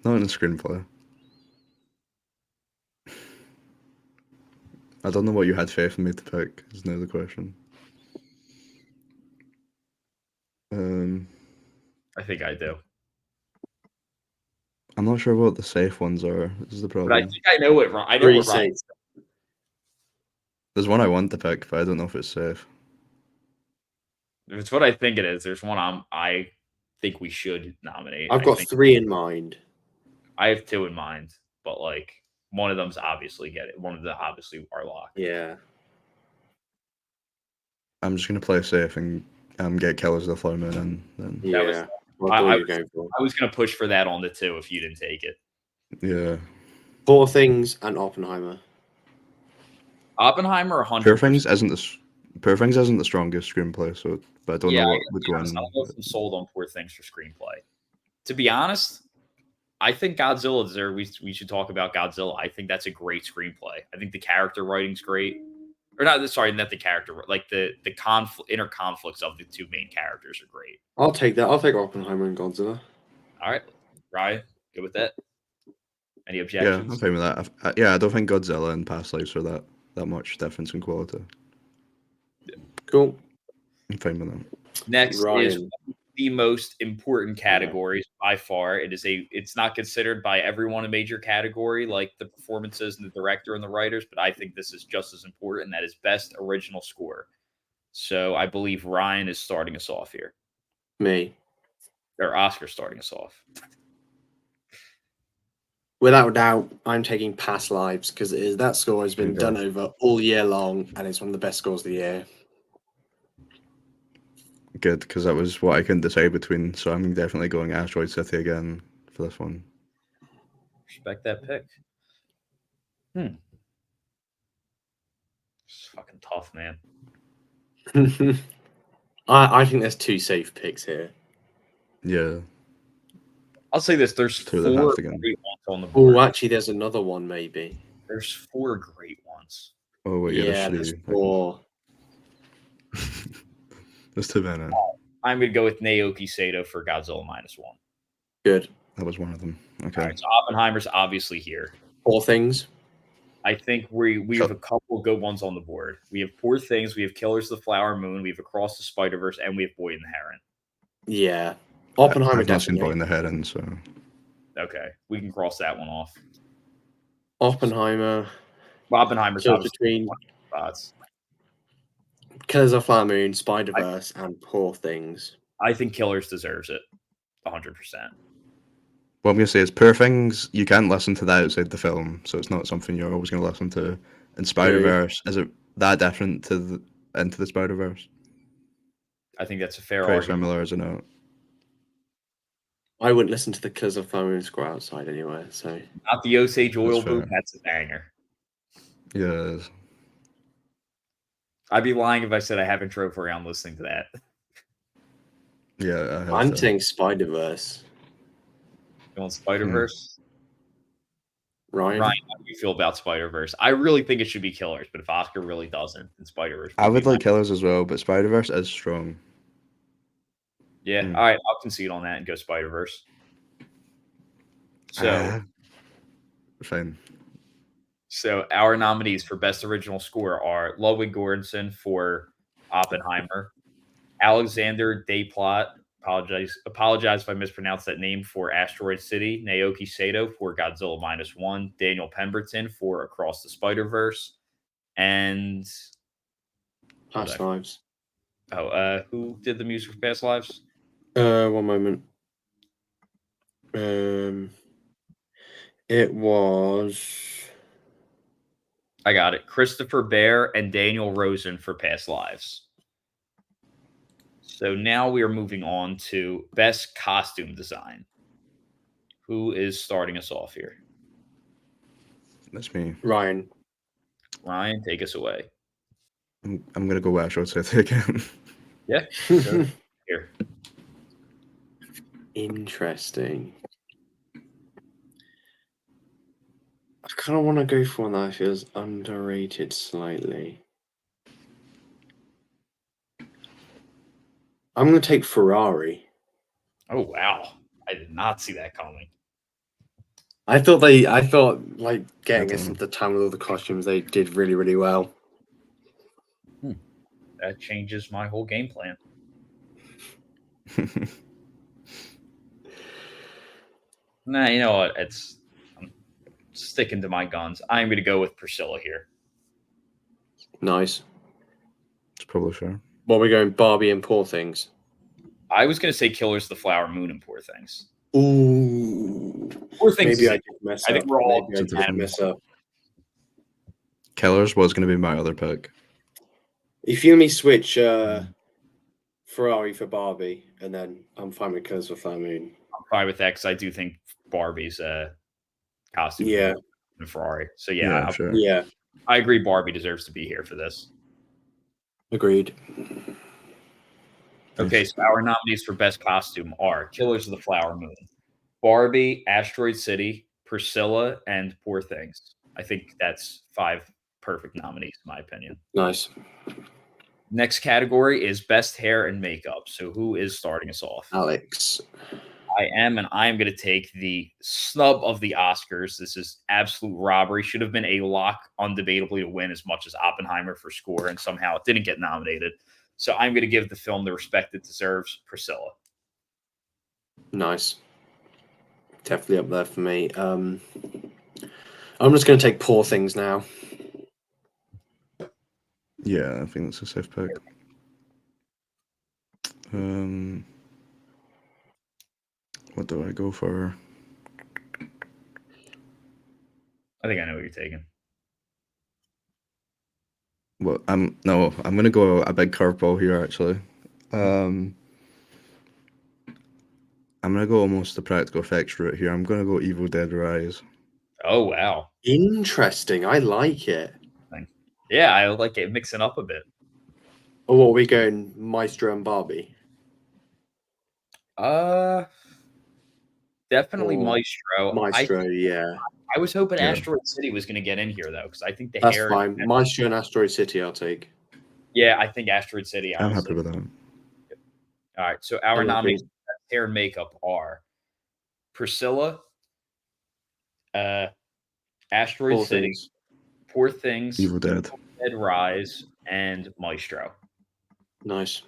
G: Not in a screenplay. I don't know what you had faith in me to pick, is now the question.
F: I think I do.
G: I'm not sure what the safe ones are. This is the problem.
F: But I think I know it. I know what Ryan.
G: There's one I want to pick, but I don't know if it's safe.
F: If it's what I think it is, there's one I think we should nominate.
H: I've got 3 in mind.
F: I have 2 in mind, but like one of them's obviously get it. One of them obviously are locked.
H: Yeah.
G: I'm just gonna play safe and get Killers of the Flower Moon, and then
H: yeah.
F: I was gonna push for that on the 2 if you didn't take it.
G: Yeah.
H: Poor Things and Oppenheimer.
F: Oppenheimer 100%.
G: Poor Things isn't the strongest screenplay, so but I don't know what would go in.
F: I don't know if I'm sold on Poor Things for screenplay. To be honest, I think Godzilla deserves. We should talk about Godzilla. I think that's a great screenplay. I think the character writing's great. Or not the character, like the inner conflicts of the 2 main characters are great.
H: I'll take that. I'll take Oppenheimer and Godzilla.
F: All right, Ryan, good with that? Any objections?
G: Yeah, I'm fine with that. I don't think Godzilla and Past Lives are that much difference in quality.
H: Cool.
G: I'm fine with that.
F: Next is the most important categories by far. It's not considered by everyone a major category like the performances and the director and the writers, but I think this is just as important. That is Best Original Score. So I believe Ryan is starting us off here.
H: Me.
F: Or Oscar starting us off.
H: Without doubt, I'm taking Past Lives because that score has been done over all year long, and it's one of the best scores of the year.
G: Good, because that was what I couldn't decide between, so I'm definitely going Asteroid City again for this one.
F: Respect that pick. It's fucking tough, man.
H: I think there's 2 safe picks here.
G: Yeah.
F: I'll say this: there's 4 great ones on the board.
H: Oh, actually, there's another one maybe.
F: There's 4 great ones.
G: Oh wait,
H: yeah, there's 4.
G: There's 2 men.
F: I'm gonna go with Naoki Sato for Godzilla -1.
H: Good.
G: That was one of them. Okay.
F: All right, so Oppenheimer's obviously here.
H: Poor Things.
F: I think we have a couple good ones on the board. We have Poor Things, we have Killers of the Flower Moon, we have Across the Spider-Verse, and we have Boy and the Heron.
H: Yeah. Oppenheimer
G: I've not seen Boy and the Heron, so
F: okay, we can cross that one off.
H: Oppenheimer's
F: between spots.
H: Killers of the Flower Moon, Spider-Verse, and Poor Things.
F: I think Killers deserves it, 100%.
G: What I'm going to say is Poor Things, you can't listen to that outside the film, so it's not something you're always going to listen to. And Spider-Verse, is it that different to Into the Spider-Verse?
F: I think that's a fair
G: Very
F: argument.
G: similar, isn't it?
H: I wouldn't listen to the Killers of the Flower Moon score outside anywhere. So
F: Not the Osage Oil
G: fair.
F: Boom. That's a banger.
G: Yeah, it is.
F: I'd be lying if I said I haven't drove around listening to that.
G: Yeah, I have
H: I'm
G: to.
H: saying Spider-Verse.
F: You want Spider-Verse?
H: Ryan?
F: Ryan, how do you feel about Spider-Verse? I really think it should be Killers, but if Oscar really doesn't, then Spider-Verse.
G: I would
F: be
G: like Killers as well, but Spider-Verse is strong.
F: Yeah, all right, I'll concede on that and go Spider-Verse. So,
G: Fine.
F: so our nominees for Best Original Score are Ludwig Göransson for Oppenheimer, Alexander Desplat, apologize if I mispronounced that name, for Asteroid City, Naoki Sato for Godzilla -1, Daniel Pemberton for Across the Spider-Verse, and
H: Past Lives.
F: Who did the music for Past Lives?
H: 1 moment. It was.
F: I got it. Christopher Bear and Daniel Rosen for Past Lives. So now we are moving on to Best Costume Design. Who is starting us off here?
G: That's me.
H: Ryan.
F: Ryan, take us away.
G: I'm gonna go Asteroid City again.
F: Yeah. Sure. Here.
H: Interesting. I kind of want to go for one that feels underrated slightly. I'm going to take Ferrari.
F: Oh wow. I did not see that coming.
H: I thought like getting us into the town with all the costumes, they did really, really well.
F: That changes my whole game plan. Nah, you know what? I'm sticking to my guns. I'm going to go with Priscilla here.
H: Nice.
G: It's probably fair.
H: What are we going? Barbie and Poor Things.
F: I was going to say Killers of the Flower Moon and Poor Things.
H: Ooh.
F: Poor Things.
H: Maybe I did mess up.
F: I think we're all
H: Maybe I did mess up.
G: Killers was going to be my other pick.
H: If you and me switch Ferrari for Barbie, and then I'm fine with Killers of the Flower Moon.
F: I'm fine with that because I do think Barbie's costume
H: Yeah.
F: and Ferrari. So
G: Yeah, sure.
H: Yeah.
F: I agree Barbie deserves to be here for this.
H: Agreed.
F: Okay, so our nominees for Best Costume are Killers of the Flower Moon, Barbie, Asteroid City, Priscilla, and Poor Things. I think that's 5 perfect nominees, in my opinion.
H: Nice.
F: Next category is Best Hair and Makeup. So who is starting us off?
H: Alex.
F: I am going to take the snub of the Oscars. This is absolute robbery. Should have been a lock, undebatably, to win as much as Oppenheimer for score, and somehow it didn't get nominated. So I'm going to give the film the respect it deserves, Priscilla.
H: Nice. Definitely up there for me. I'm just going to take Poor Things now.
G: Yeah, I think that's a safe pick. What do I go for?
F: I think I know what you're taking.
G: Well, I'm gonna go a big curveball here actually. I'm gonna go almost the practical effects route here. I'm gonna go Evil Dead Rise.
F: Oh wow.
H: Interesting. I like it.
F: Yeah, I like it mixing up a bit.
H: Oh, what are we going? Maestro and Barbie?
F: Definitely Maestro.
H: Maestro, yeah.
F: I was hoping Asteroid City was going to get in here though, because I think the
H: That's
F: hair.
H: fine. Maestro and Asteroid City, I'll take.
F: Yeah, I think Asteroid City. Honestly.
G: I'm happy with that.
F: All right, so our nominees for hair and makeup are Priscilla, Asteroid City, Poor Things,
G: Evil Dead
F: Rise, and Maestro.
H: Nice.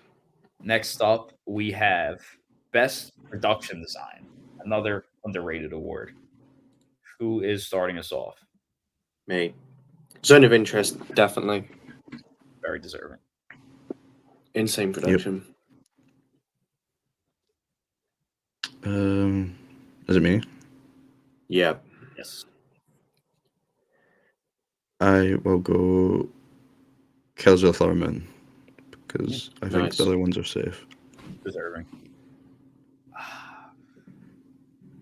F: Next up, we have Best Production Design, another underrated award. Who is starting us off?
H: Me. Zone of Interest, definitely.
F: Very deserving.
H: Insane production.
G: Yep. Is it me?
H: Yeah.
F: Yes.
G: I will go Killers of the Flower Moon because I think the other ones are safe.
F: Deserving.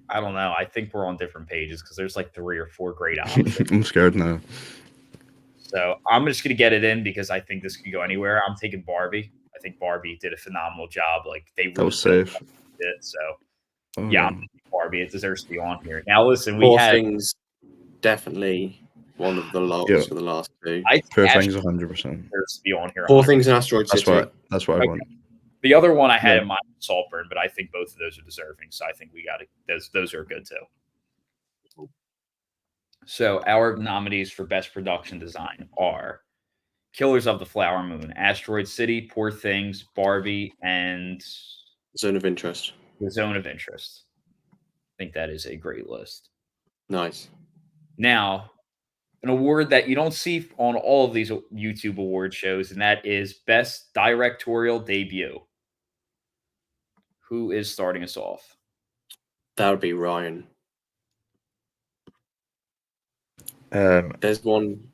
F: I don't know. I think we're on different pages because there's like 3 or 4 great options.
G: I'm scared now.
F: So I'm just going to get it in because I think this can go anywhere. I'm taking Barbie. I think Barbie did a phenomenal job. Like they
G: That was
F: really
G: safe.
F: it. So
G: Oh,
F: yeah, I'm
G: yeah.
F: taking Barbie. It deserves to be on here. Now listen, we
H: Poor
F: had
H: Things, definitely one of the
G: Yeah.
H: locks for the last two.
F: I think
G: Poor
F: Ash
G: Things 100%.
F: deserves to be on here.
H: Poor
F: 100%.
H: Things and Asteroid
G: That's
H: City.
G: what I
F: Okay.
G: want.
F: The other one I had
G: Yeah.
F: in mind was Saltburn, but I think both of those are deserving. So I think we got it. Those are good too. So our nominees for best production design are Killers of the Flower Moon, Asteroid City, Poor Things, Barbie, and
H: Zone of Interest.
F: The Zone of Interest. I think that is a great list.
H: Nice.
F: Now, an award that you don't see on all of these YouTube award shows, and that is Best Directorial Debut. Who is starting us off?
H: That would be Ryan. There's one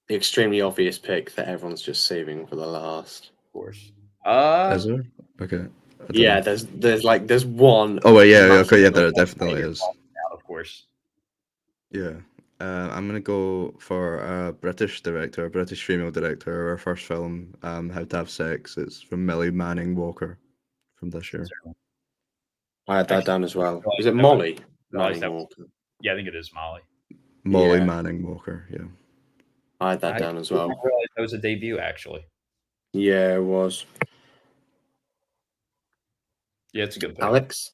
H: extremely obvious pick that everyone's just saving for the last.
F: Of course.
G: Is there? Okay.
H: Yeah, there's one.
G: Oh wait, yeah,
H: massive
G: okay, yeah,
H: one.
G: there definitely is.
F: Of course.
G: Yeah. I'm gonna go for a British director, a British female director. Our first film, How to Have Sex. It's from Millie Manning Walker from this year.
H: I had that down as well.
F: I
H: Is it
F: realized
H: Molly
F: that
H: Manning
F: was-
H: Walker?
F: Yeah, I think it is Molly.
G: Molly
H: Yeah.
G: Manning Walker, yeah.
H: I had that down as well.
F: I realized that was a debut, actually.
H: Yeah, it was.
F: Yeah, it's a good pick.
H: Alex?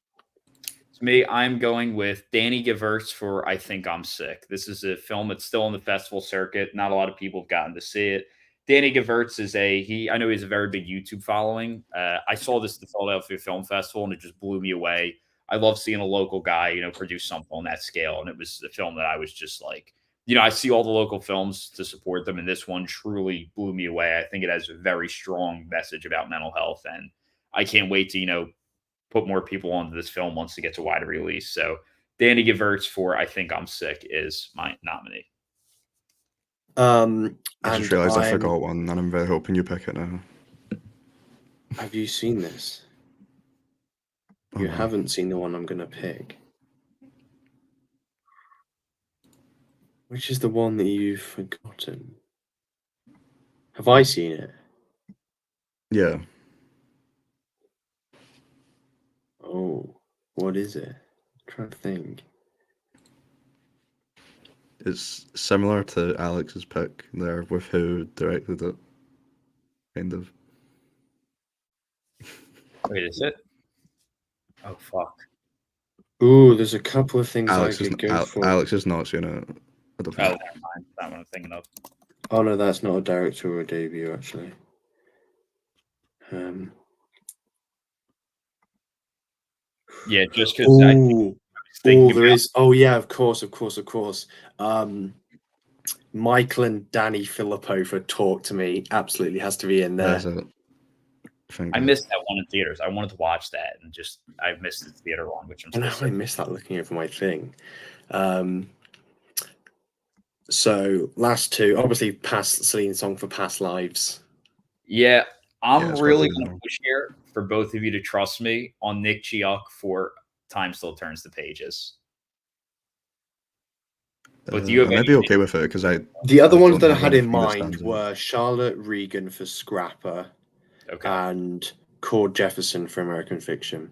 F: To me, I'm going with Danny Givers for I Think I'm Sick. This is a film that's still on the festival circuit. Not a lot of people have gotten to see it. Danny Givers is I know he has a very big YouTube following. I saw this at the Philadelphia Film Festival and it just blew me away. I love seeing a local guy, produce something on that scale. And it was a film that I was just like, I see all the local films to support them. And this one truly blew me away. I think it has a very strong message about mental health. And I can't wait to, put more people onto this film once it gets a wider release. So Danny Givers for I Think I'm Sick is my nominee.
G: I just realised I forgot one, and I'm very hoping you pick it now.
H: Have you seen this? You haven't seen the one I'm going to pick. Which is the one that you've forgotten? Have I seen it?
G: Yeah.
H: Oh, what is it? I'm trying to think.
G: It's similar to Alex's pick there with who directed it. Kind of.
F: Wait, is it? Oh, fuck.
H: Ooh, there's a couple of things
G: Alex
H: I could go for.
G: Alex has not seen it. I don't think.
F: Oh, never mind. That one I'm thinking of.
H: Oh no, that's not a directorial debut actually.
F: Yeah, just because
H: there is. Oh yeah, of course. Michael and Danny Filippo for Talk to Me absolutely has to be in there.
F: I missed that one in theaters. I wanted to watch that and I missed the theater one, which I'm still
H: I missed that looking over my thing. So last two, obviously, Celine song for Past Lives.
F: Yeah, I'm really going to push here for both of you to trust me on Nick Chiuk for Time Still Turns the Pages.
G: But I might be okay with it because
H: the other ones that I had in mind were Charlotte Regan for Scrapper, and Cord Jefferson for American Fiction.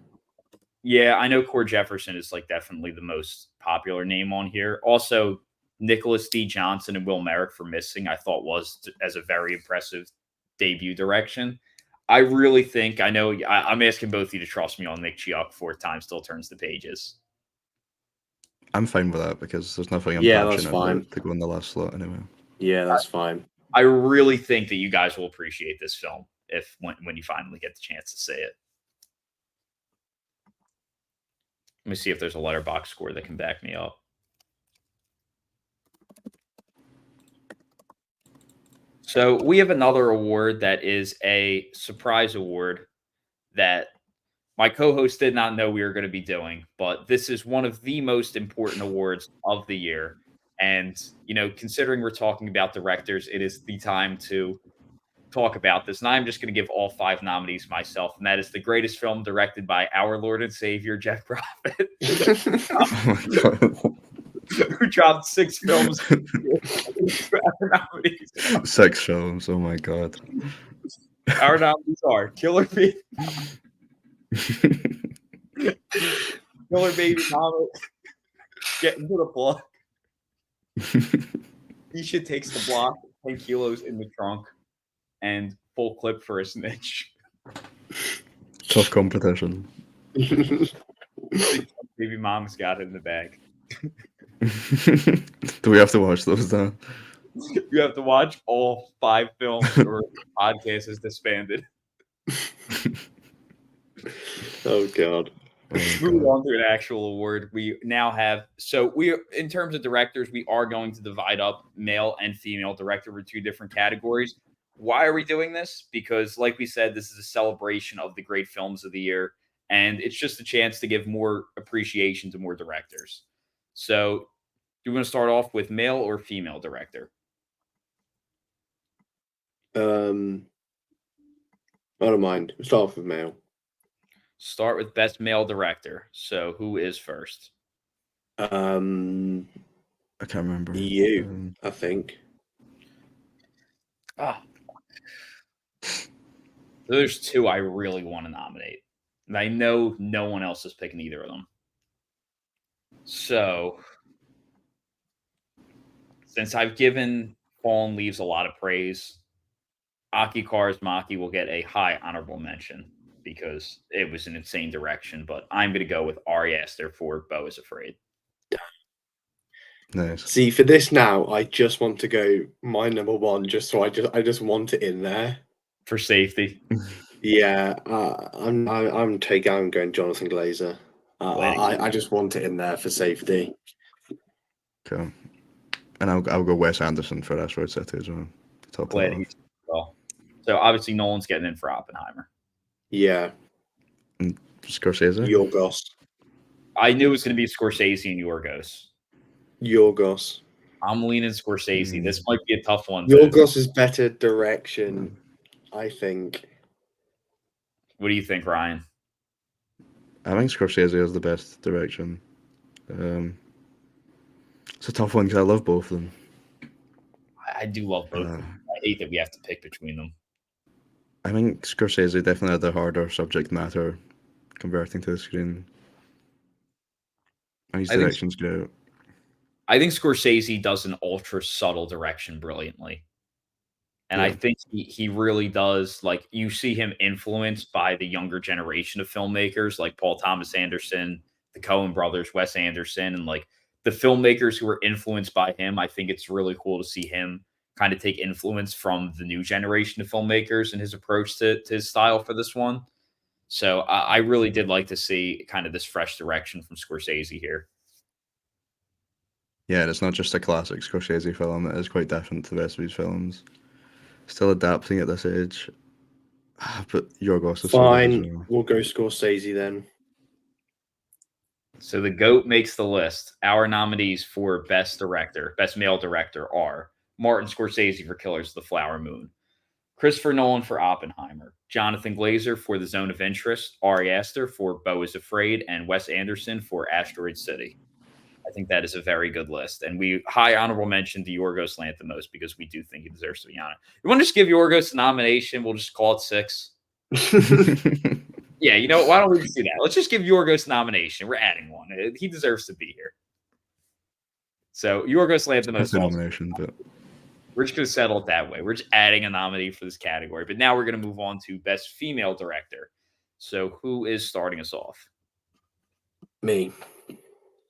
F: Yeah, I know Cord Jefferson is definitely the most popular name on here. Also, Nicholas D. Johnson and Will Merrick for Missing, I thought was as a very impressive debut direction. I really think I'm asking both of you to trust me on Nick Chiuk for Time Still Turns the Pages.
G: I'm fine with that because there's nothing I'm passionate about to go in the last slot anyway.
H: Yeah, that's fine.
F: I really think that you guys will appreciate this film when you finally get the chance to see it. Let me see if there's a Letterboxd score that can back me up. So we have another award that is a surprise award that my co-host did not know we were going to be doing, but this is one of the most important awards of the year. And, considering we're talking about directors, it is the time to talk about this, and I'm just going to give all 5 nominees myself, and that is the greatest film directed by our Lord and Savior, Jeff Profitt,
G: Oh my god.
F: who dropped 6 films. Our nominees,
G: 6 films. Oh my god.
F: our nominees are Killer Baby, Killer Baby Mama, Get Into the Plug, Isha Takes the Block, 10 Kilos in the Trunk, and Full Clip for a Snitch.
G: Tough competition.
F: Baby Mom's got it in the bag.
G: Do we have to watch those now?
F: You have to watch all 5 films or the podcast is disbanded.
H: Oh god.
F: Moving on to an actual award, we now have in terms of directors, we are going to divide up male and female director for 2 different categories. Why are we doing this? Because, like we said, this is a celebration of the great films of the year, and it's just a chance to give more appreciation to more directors. So, do you want to start off with male or female director?
H: I don't mind. Start off with male.
F: Start with best male director. So, who is first?
G: I can't remember.
H: I think.
F: There's 2 I really want to nominate. And I know no one else is picking either of them. So, since I've given Fallen Leaves a lot of praise, Aki Kaurismäki will get a high honorable mention because it was an insane direction. But I'm going to go with Ari Aster for Beau is Afraid.
G: Nice.
H: See, for this now, I just want to go my number 1, just so I just want it in there
F: for safety.
H: Yeah, I'm going Jonathan Glazer. I just want it in there for safety.
G: Okay. And I'll go Wes Anderson for Asteroid City as well. Top
F: Glad he's well. So obviously Nolan's getting in for Oppenheimer.
H: Yeah.
G: And Scorsese?
H: Yorgos.
F: I knew it was going to be Scorsese and Yorgos.
H: Yorgos.
F: I'm leaning Scorsese. This might be a tough one.
H: Yorgos is better direction, I think.
F: What do you think, Ryan?
G: I think Scorsese has the best direction. It's a tough one because I love both of them.
F: I do love both of them. I hate that we have to pick between them.
G: I think Scorsese definitely had the harder subject matter converting to the screen. And his direction's great.
F: I think Scorsese does an ultra subtle direction brilliantly. And I think he really does. Like, you see him influenced by the younger generation of filmmakers like Paul Thomas Anderson, the Coen brothers, Wes Anderson, and like the filmmakers who were influenced by him. I think it's really cool to see him kind of take influence from the new generation of filmmakers and his approach to his style for this one. So I really did like to see kind of this fresh direction from Scorsese here.
G: Yeah, it's not just a classic Scorsese film. It is quite different to the rest of his films. Still adapting at this age. But Yorgos is
H: fine.
G: So good as well.
H: We'll go Scorsese then.
F: So the GOAT makes the list. Our nominees for Best Director, Best Male Director are Martin Scorsese for Killers of the Flower Moon, Christopher Nolan for Oppenheimer, Jonathan Glazer for The Zone of Interest, Ari Aster for Beau is Afraid, and Wes Anderson for Asteroid City. I think that is a very good list. And we high honorable mention to Yorgos Lanthimos because we do think he deserves to be on it. You want to just give Yorgos a nomination? We'll just call it 6. Yeah, you know, why don't we just do that? Let's just give Yorgos a nomination. We're adding one. He deserves to be here. So Yorgos Lanthimos.
G: That's a nomination, but
F: we're just going to settle it that way. We're just adding a nominee for this category. But now we're going to move on to Best Female Director. So who is starting us off?
H: Me.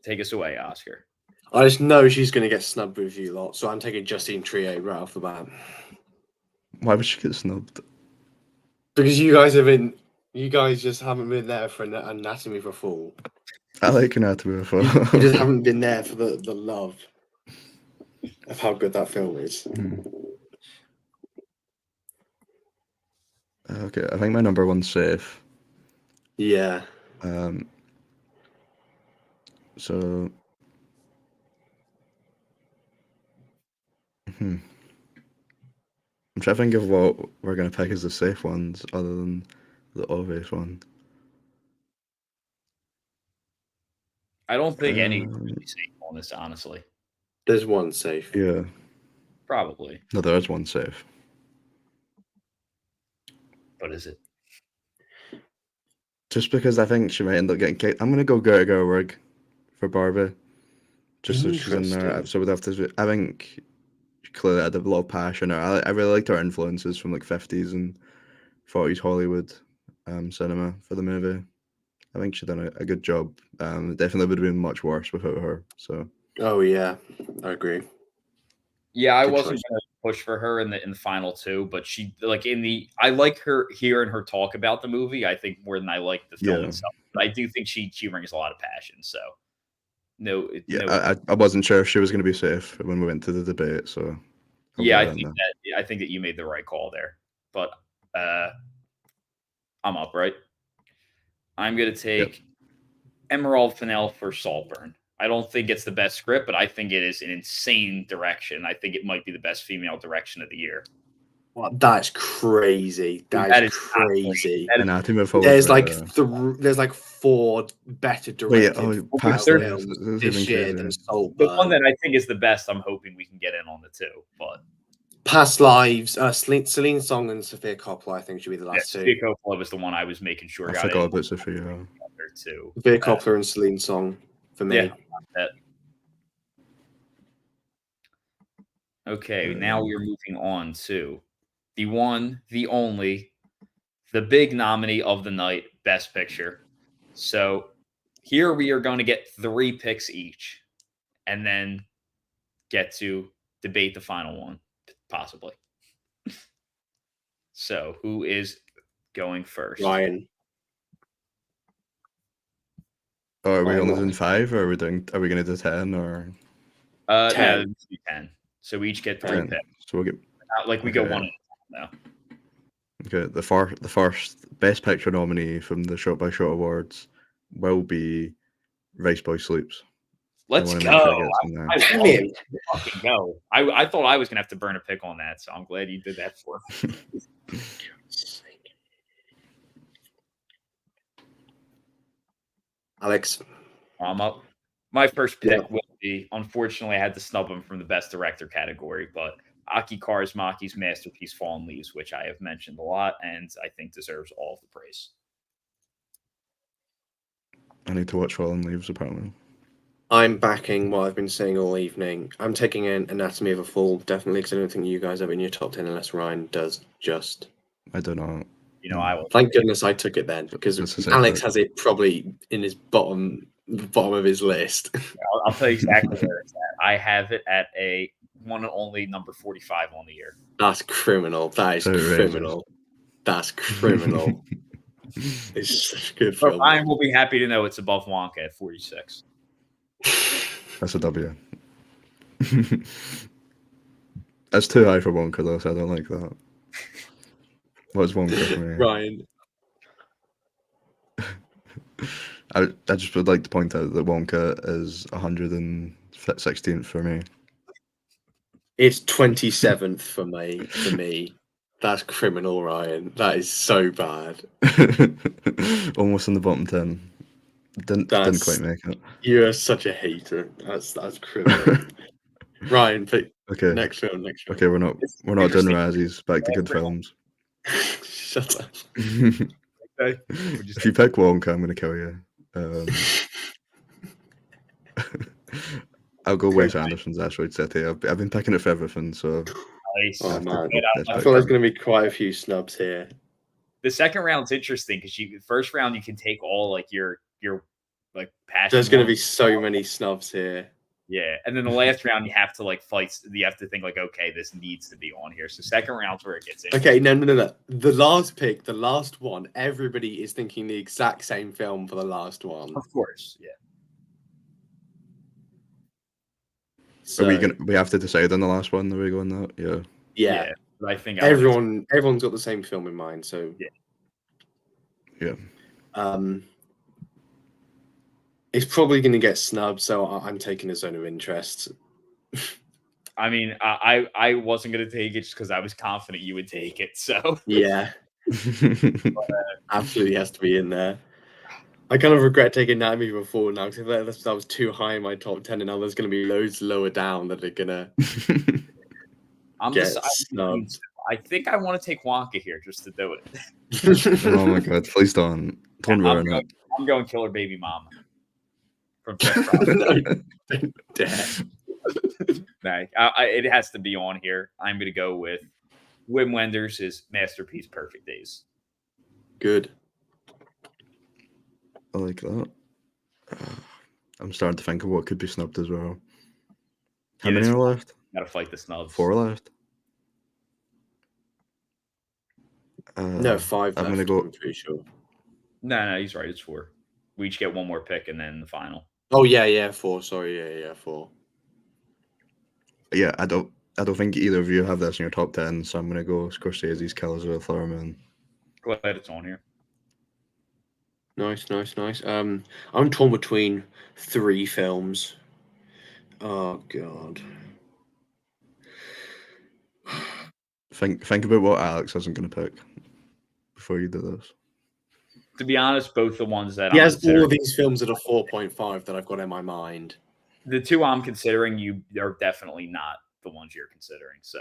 F: Take us away, Oscar.
H: I just know she's going to get snubbed with you lot, so I'm taking Justine Triet right off the bat.
G: Why would she get snubbed?
H: Because you guys just haven't been there for Anatomy of a Fall.
G: I like Anatomy of a Fall.
H: You just haven't been there for the love of how good that film is.
G: Okay, I think my number one's Safe.
H: Yeah.
G: So, I'm trying to think of what we're going to pick as the safe ones other than the obvious one.
F: I don't think any really safe on this, honestly.
H: There's one safe.
G: Yeah.
F: Probably.
G: No, there is one safe.
F: What is it?
G: Just because I think she might end up getting kicked. I'm going to go Greta Gerwig for Barbie. Just so she's in there.
H: Interesting.
G: So we'd have to. I think she clearly had a lot of passion. I really liked her influences from like 50s and 40s Hollywood cinema for the movie. I think she done a good job. It definitely would have been much worse without her. So
H: Oh yeah, I agree.
F: Yeah, I
H: Good
F: wasn't
H: choice.
F: gonna push for her in the final two, but she like I like her hearing her talk about the movie, I think more than I like the film
G: yeah,
F: itself. But I do think she brings a lot of passion. So
G: yeah.
F: no
G: I wasn't sure if she was going to be safe when we went to the debate. So I'll
F: yeah,
G: put
F: I
G: that in
F: think
G: there.
F: that I think that you made the right call there. But I'm up, right? I'm gonna
G: Yep.
F: take Emerald Fennell for Saltburn. I don't think it's the best script, but I think it is an insane direction. I think it might be the best female direction of the year.
H: Wow, that's crazy.
F: Dude,
H: That is
F: that is not great.
H: crazy.
F: That is
G: Anatomy of a Fall was
H: There's like
G: better.
H: there's like 4 better
G: Wait,
H: directed
G: past
F: there's
G: lives.
H: films
G: That's even
H: this year than
G: crazier.
F: the one
H: Saltburn.
F: that I think is the best. I'm hoping we can get in on the two, but
H: Past Lives, Celine Song and Sophia Coppola, I think should be the
F: yeah,
H: last two.
F: Sophia Coppola was the one I was making sure
G: I
F: got in
G: forgot
F: on
G: about Sophia.
F: the other two.
H: Sophia Coppola and Celine Song for me.
F: Yeah, that. Okay, now we're moving on to the one, the only, the big nominee of the night, Best Picture. So here we are going to get 3 picks each, and then get to debate the final one, possibly. So who is going first?
H: Ryan.
G: Oh, are we
H: Ryan
G: only doing
H: Watts.
G: 5, or are we doing? Are we going to do 10 or
F: No,
H: 10.
F: let's do 10. So we each get 3
H: 10.
G: 10?
F: picks.
G: So we'll get.
F: Not like we go one at a time, though.
G: Okay, the first Best Picture nominee from the Shot by Shot Awards will be Rice Boy Sleeps.
F: Let's
G: want to
F: go.
G: make sure it gets in there.
F: I
H: Damn
F: love
H: it.
F: it. Fucking go. I thought I was gonna have to burn a pick on that, so I'm glad you did that for me.
H: Alex.
F: I'm up. My first pick
H: Yeah.
F: will be, unfortunately, I had to snub him from the Best Director category, but Aki Kaurismäki's masterpiece, Fallen Leaves, which I have mentioned a lot, and I think deserves all of the praise.
G: I need to watch Fallen Leaves, apparently.
H: I'm backing what I've been saying all evening. I'm taking in Anatomy of a Fall, definitely, because I don't think you guys have it in your top 10 unless Ryan does just.
G: I don't know.
F: You know, I will.
H: Thank goodness I took it then, because
G: That's the same
H: Alex
G: pick.
H: has it probably in his bottom of his list.
F: I'll tell you exactly where it's at. I have it at a one and only number 45 on the year.
H: That's criminal. That is
G: Outrageous.
H: criminal. That's criminal. It's such a good
F: But
H: film.
F: Ryan will be happy to know it's above Wonka at 46.
G: That's a W. That's too high for Wonka, though, so I don't like that. What's Wonka for me?
H: Ryan.
G: I just would like to point out that Wonka is 116th for me.
H: It's 27th for me. That's criminal, Ryan. That is so bad.
G: Almost in the bottom 10. Didn't quite make it.
H: You are such a hater. That's criminal. Ryan, pick
G: Okay.
H: next film.
G: Okay, we're not doing Razzies. Back to good films.
H: Shut up.
F: Okay.
G: If you pick Wonka, I'm gonna kill you. I'll go Wes Anderson's Asteroid City. I've been picking it for everything, so
F: Nice.
H: Oh man,
G: Best
H: I
G: Picture.
H: feel there's going to be quite a few snubs here.
F: The second round's interesting because first round you can take all like your like passion.
H: There's going to be so many snubs here.
F: Yeah, and then the last round you have to like fight. You have to think like, okay, this needs to be on here. So second round's where it gets in.
H: Okay, no. The last pick, the last one, everybody is thinking the exact same film for the last one.
F: Of course, yeah.
H: So
G: we have to decide on the last one. Are we going that? Yeah.
H: Yeah.
F: I think
H: everyone's got the same film in mind. So
G: yeah.
H: It's probably going to get snubbed. So I'm taking a Zone of Interest.
F: I mean, I wasn't gonna take it just because I was confident you would take it. So
H: Yeah, absolutely has to be in there. I kind of regret taking that movie before now because that was too high in my top 10, and now there's going to be loads lower down that are going to
F: I'm
H: get
F: deciding between
H: snubbed.
F: two. I think I want to take Wonka here just to do it.
G: Oh my god, please don't ruin it.
F: I'm going Killer Baby Mama from Jeff Crawford.
H: No, don't dare.
F: No, it has to be on here. I'm going to go with Wim Wenders' masterpiece, Perfect Days.
H: Good.
G: I like that. I'm starting to think of what could be snubbed as well. How many are left?
F: Gotta fight the snubs.
G: 4 left.
H: No, 5
G: I'm
H: left,
G: gonna go.
H: I'm pretty sure.
F: No, he's right. It's 4. We each get one more pick and then the final.
H: Oh, yeah, 4. Sorry, yeah, 4.
G: Yeah, I don't think either of you have this in your top 10, so I'm gonna go Scorsese's Killers of the Flower Moon.
F: Glad it's on here.
H: Nice. I'm torn between 3 films. Oh god.
G: Think about what Alex isn't gonna pick before you do this.
F: To be honest, both the ones that
H: He
F: I'm
H: has
F: considering,
H: all of these films at a 4.5 that I've got in my mind.
F: the 2 I'm considering, you are definitely not the ones you're considering. So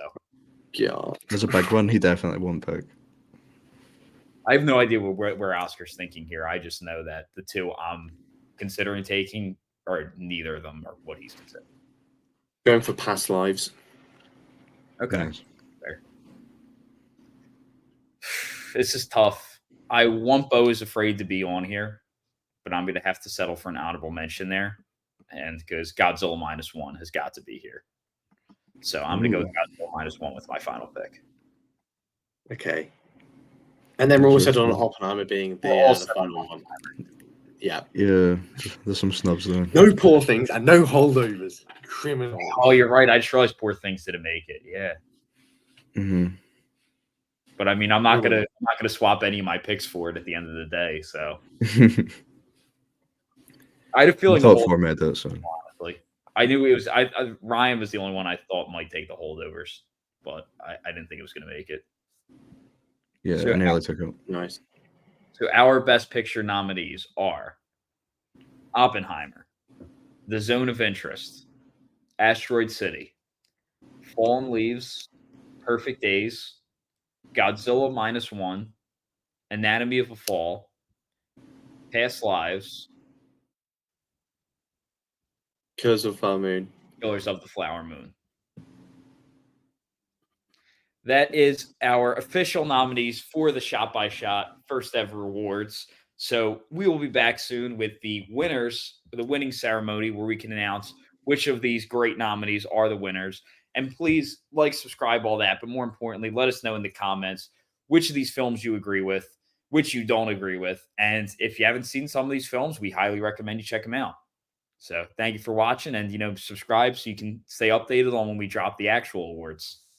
H: God.
G: There's a big one he definitely won't pick.
F: I have no idea where Oscar's thinking here. I just know that the 2 I'm considering taking, or neither of them are what he's considering.
H: Going for Past Lives.
F: Okay.
G: Nice.
F: Fair. This is tough. I want Bo Is Afraid to be on here, but I'm going to have to settle for an honorable mention there. And because Godzilla -1 has got to be here. So I'm going to go with Godzilla -1 with my final pick.
H: Okay. And then we're all set on Oppenheimer being the final one. Yeah.
G: Yeah, there's some snubs there.
H: No Poor Things and no holdovers. Criminal.
F: Oh, you're right. I just realized Poor Things didn't make it. Yeah.
G: Mm-hmm.
F: But I mean, I'm not gonna swap any of my picks for it at the end of the day. So I had a feeling
G: I thought format that, so
F: honestly, I knew it was. Ryan was the only one I thought might take the holdovers, but I didn't think it was gonna make it.
G: yeah,
F: So
G: I nearly took it.
H: Nice.
F: So our Best Picture nominees are Oppenheimer, The Zone of Interest, Asteroid City, Fallen Leaves, Perfect Days, Godzilla -1, Anatomy of a Fall, Past Lives,
H: Killers of the Flower Moon.
F: Killers of the Flower Moon. That is our official nominees for the Shot by Shot first ever awards. So we will be back soon with the winners, the winning ceremony, where we can announce which of these great nominees are the winners. And please like, subscribe, all that. But more importantly, let us know in the comments which of these films you agree with, which you don't agree with. And if you haven't seen some of these films, we highly recommend you check them out. So thank you for watching, and subscribe so you can stay updated on when we drop the actual awards.